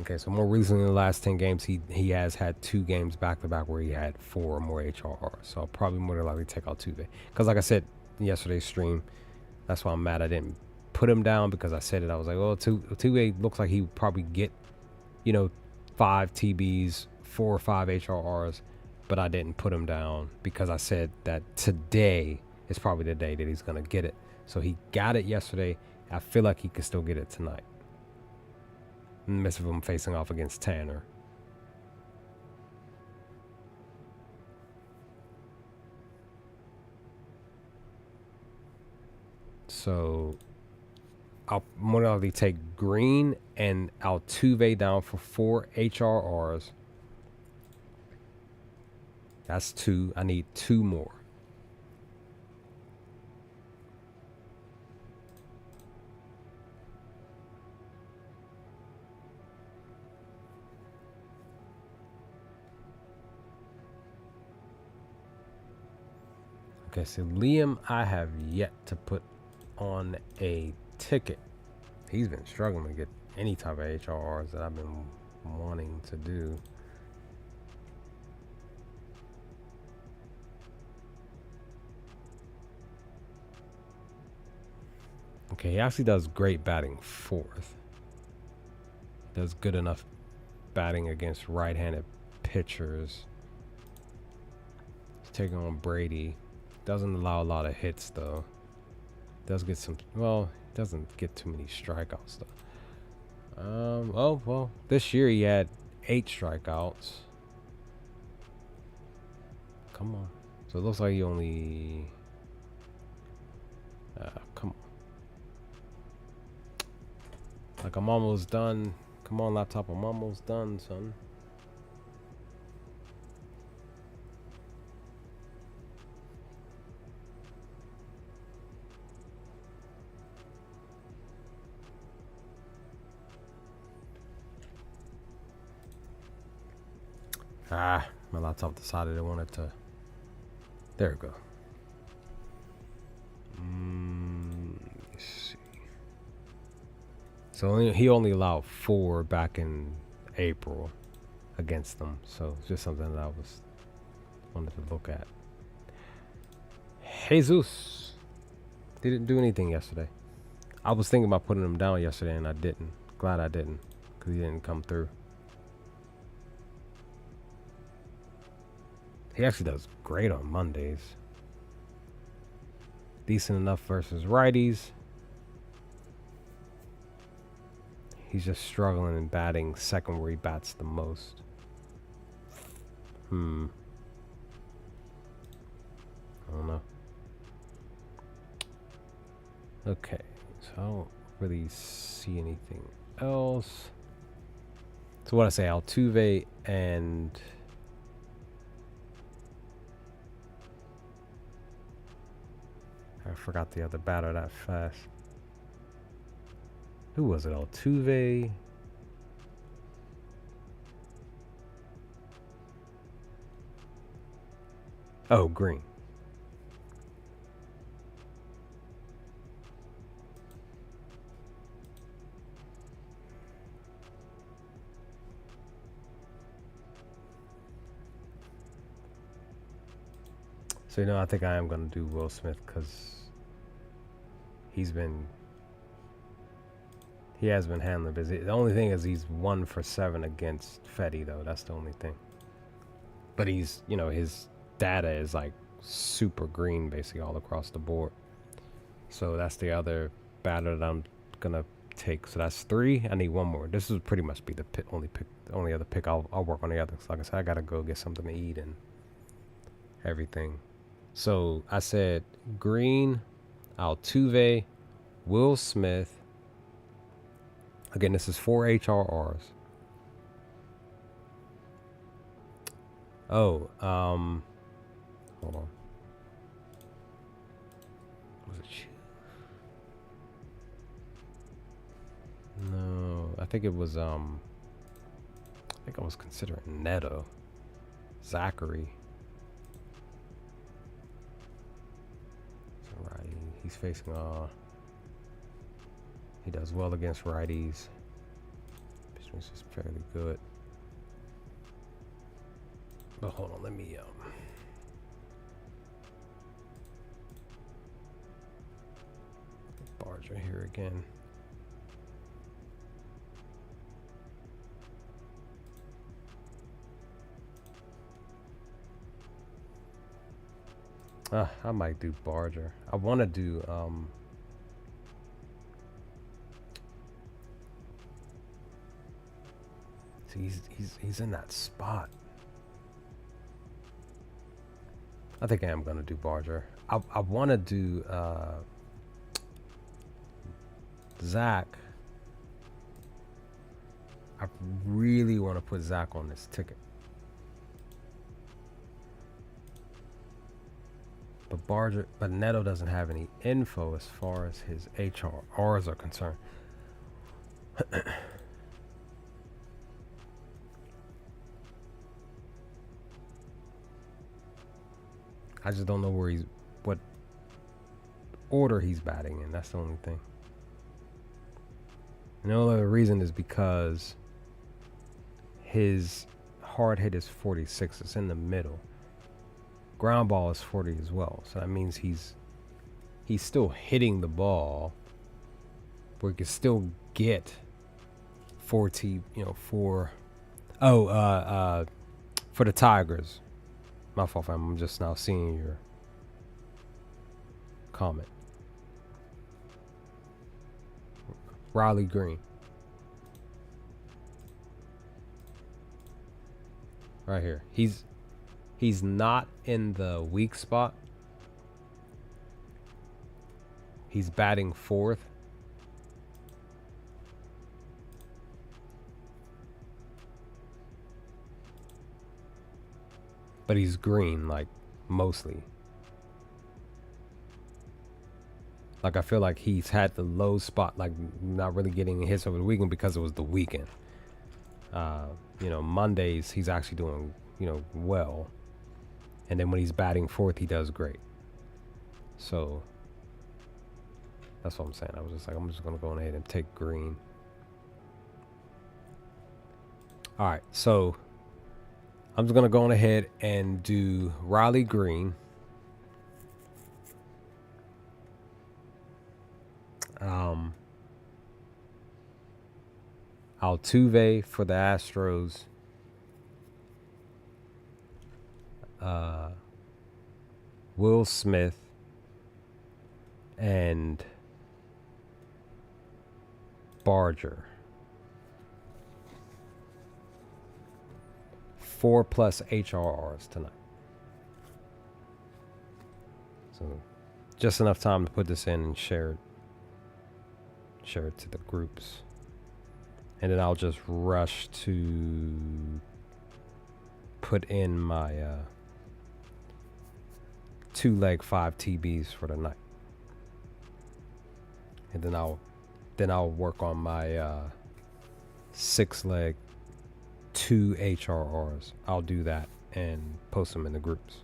Okay, so more recently in the last 10 games, he has had 2 games back-to-back where he had 4 or more HRR. So I'll probably more than likely take Altuve. Because like I said in yesterday's stream, that's why I'm mad I didn't put him down, because I said it. I was like, well, Altuve looks like he would probably get, 5 TBs, 4 or 5 HRRs. But I didn't put him down because I said that today is probably the day that he's going to get it. So he got it yesterday. I feel like he could still get it tonight. Miss of him facing off against Tanner. So I'll more than likely take Green and Altuve down for 4 HRRs. That's 2. I need 2 more. Okay, so Liam, I have yet to put on a ticket. He's been struggling to get any type of HRRs that I've been wanting to do. Okay, he actually does great batting fourth. Does good enough batting against right-handed pitchers. He's taking on Brady. Doesn't allow a lot of hits though. Does get some, well, doesn't get too many strikeouts though. Oh well, this year he had 8 strikeouts. Come on. So it looks like he only come on. Like, I'm almost done. Come on, laptop, I'm almost done, son. My laptop decided it wanted to. There we go. Let's see. So he only allowed 4 back in April against them. So it's just something that I wanted to look at. Jesus. Didn't do anything yesterday. I was thinking about putting him down yesterday, and I didn't. Glad I didn't, because he didn't come through. He actually does great on Mondays. Decent enough versus righties. He's just struggling in batting second where he bats the most. I don't know. Okay, so I don't really see anything else. So what I say, Altuve and I forgot the other batter that fast. Who was it? Altuve. Oh, Green. So, I think I am going to do Will Smith because he has been handling busy. The only thing is he's 1 for 7 against Fetty, though. That's the only thing. But he's, his data is like super green basically all across the board. So that's the other batter that I'm going to take. So that's 3. I need 1 more. This would pretty much be the only other pick. I'll work on the others. Like I said, I got to go get something to eat and everything. So I said Green, Altuve, Will Smith. Again, this is 4 HRRs. Oh, hold on. Was it you? No, I think it was, I think I was considering Neto. Zachary. Righty. He's facing, he does well against righties. Pitching is fairly good. But hold on, let me Barger here again. I might do Barger. I want to do see, he's in that spot. I think I am gonna do Barger. I want to do Zach. I really want to put Zach on this ticket. But Neto doesn't have any info as far as his HRRs are concerned. I just don't know what order he's batting in. That's the only thing. And the only other reason is because his hard hit is 46. It's in the middle. Ground ball is 40 as well. So that means he's still hitting the ball where he can still get 40, for the Tigers. My fault, fam. I'm just now seeing your comment. Riley Green. Right here. He's not in the weak spot. He's batting 4th. But he's green, like, mostly. Like, I feel like he's had the low spot, like, not really getting hits over the weekend because it was the weekend. Mondays, he's actually doing, well. And then when he's batting 4th, he does great. So, that's what I'm saying. I was just like, I'm just going to go ahead and take Green. All right, so I'm just going to go on ahead and do Riley Green. Um, Altuve for the Astros. Uh, Will Smith and Barger. 4+ HRRs tonight. So just enough time to put this in and share it to the groups. And then I'll just rush to put in my 2-leg 5 TBs for the night. And then I'll work on my 6-leg 2 HRRs. I'll do that and post them in the groups.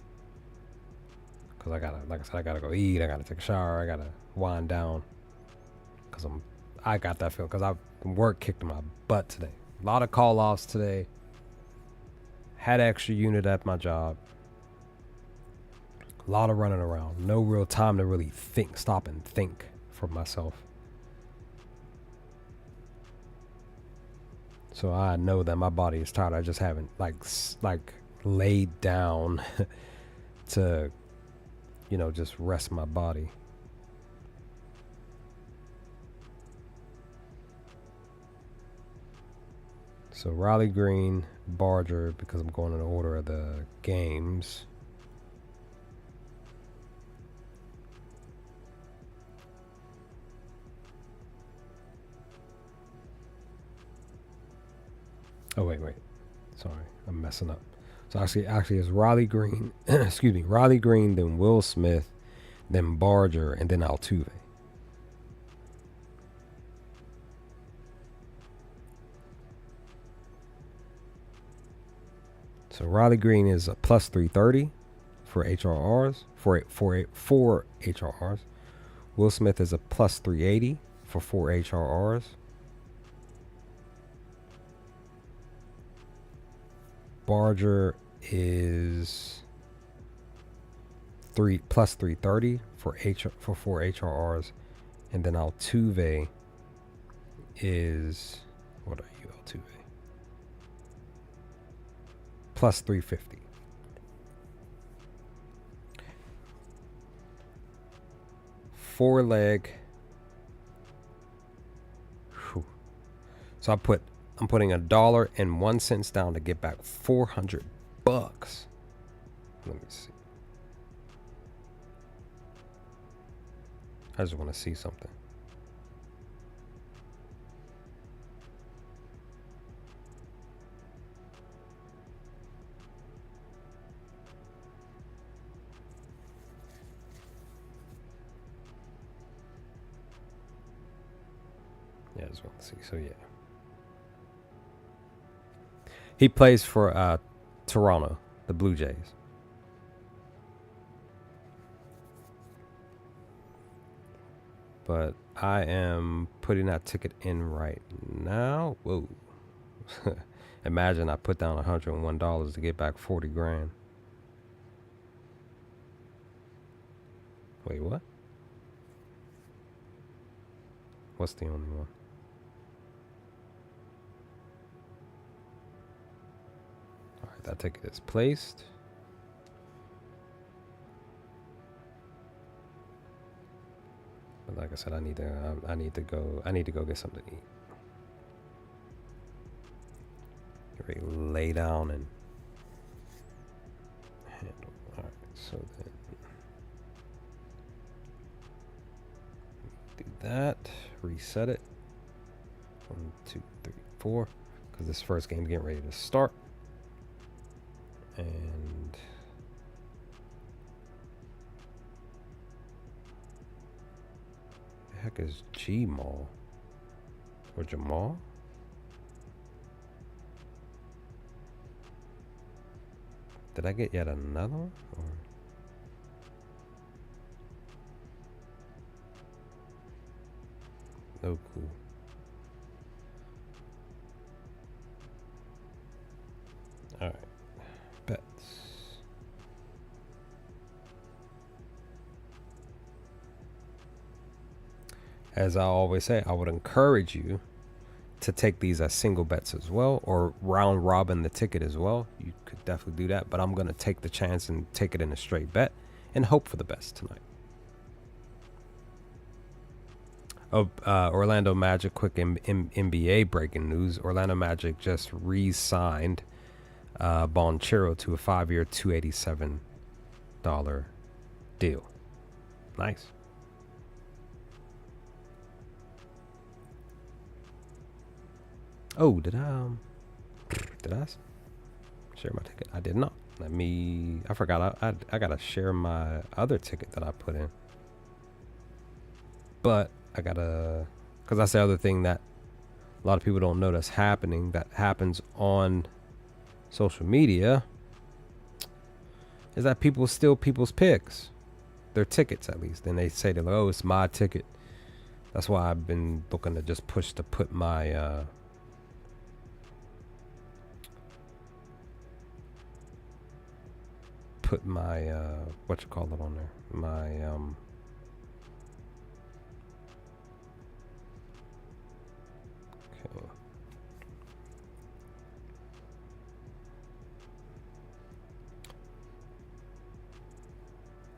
Cause I gotta go eat. I gotta take a shower. I gotta wind down. Cause I got that feel. Cause work kicked my butt today. A lot of call offs today. Had an extra unit at my job. A lot of running around. No real time to really stop and think for myself. So I know that my body is tired. I just haven't like laid down to, just rest my body. So Riley Green, Barger, because I'm going in the order of the games. Oh, wait. Sorry, I'm messing up. So actually it's Riley Green, excuse me, Riley Green, then Will Smith, then Barger, and then Altuve. So Riley Green is a plus 330 for HRRs, for HRRs. Will Smith is a plus 380 for 4 HRRs. Barger is plus 330 for 4 HRRs, and then Altuve is, what are you, Altuve? Plus 350. Four leg. Whew. So I'm putting $1.01 down to get back $400. Let me see. I just want to see something. Yeah, I just want to see. So yeah. He plays for Toronto, the Blue Jays. But I am putting that ticket in right now. Whoa. Imagine I put down $101 to get back 40 grand. Wait, what? What's the only one? All right, that ticket is placed. But like I said, I need to go get something to eat. Get ready to lay down and handle. All right, so then do that. Reset it. 1, 2, 3, 4. Because this first game getting ready to start. And the heck is Gmal or Jamal? Did I get yet another one? Or no clue. All right. Bets. as I always say, I would encourage you to take these as single bets as well, or round robin the ticket as well. You could definitely do that, but I'm going to take the chance and take it in a straight bet and hope for the best tonight. Orlando Magic, quick NBA breaking news. Orlando Magic just re-signed Bonchero to a 5-year, $287 deal. Nice. Oh, did I share my ticket? I did not. I forgot. I gotta share my other ticket that I put in. But I gotta, because that's the other thing that a lot of people don't know that's happening, that happens on social media, is that people steal people's picks, their tickets at least. And they say, they're like, oh, it's my ticket. That's why I've been looking to just push to put my, what you call it on there? My, okay.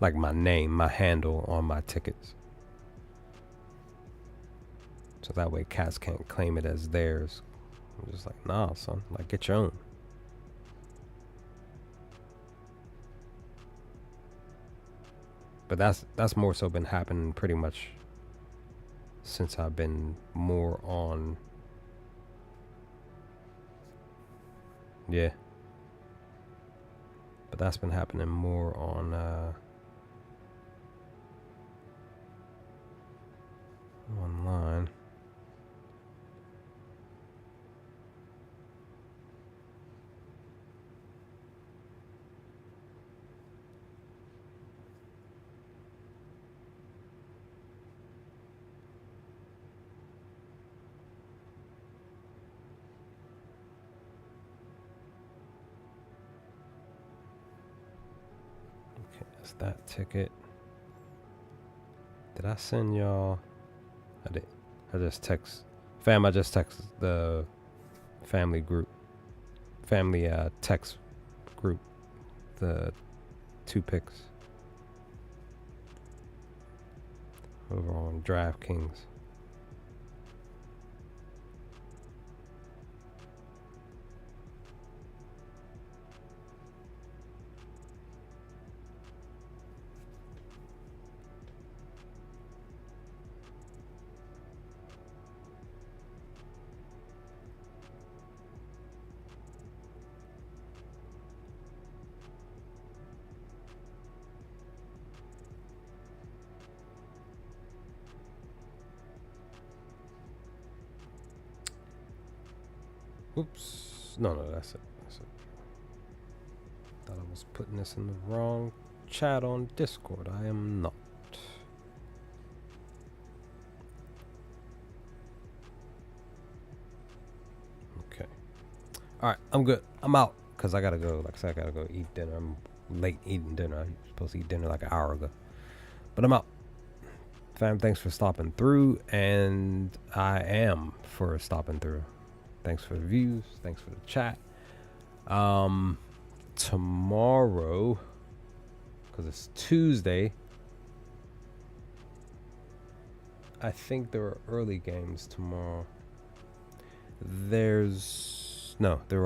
Like my name, my handle on my tickets. So that way cats can't claim it as theirs. I'm just like, nah, son, like get your own. But that's more so been happening pretty much since I've been more on. Yeah. But that's been happening more on online. That ticket. Did I send y'all? I did. I just text the family group, text group, the 2 picks over on DraftKings. Oops. No, that's it. Thought I was putting this in the wrong chat on Discord. I am not. Okay. Alright, I'm good. I'm out. Because I gotta go. Like I said, I gotta go eat dinner. I'm late eating dinner. I was supposed to eat dinner like an hour ago. But I'm out. Fam, thanks for stopping through. And I am for stopping through. Thanks for the views. Thanks for the chat. Tomorrow, because it's Tuesday, I think there are early games tomorrow. No, they're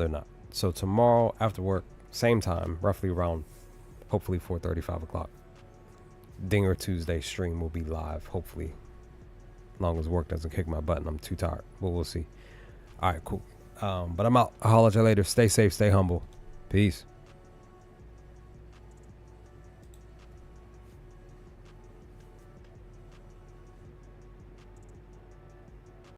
not. So tomorrow after work, same time, roughly around, hopefully 4:30, 5 o'clock. Dinger Tuesday stream will be live, hopefully. As long as work doesn't kick my butt and I'm too tired. But we'll see. All right, cool. But I'm out. I'll holler at you later. Stay safe. Stay humble. Peace.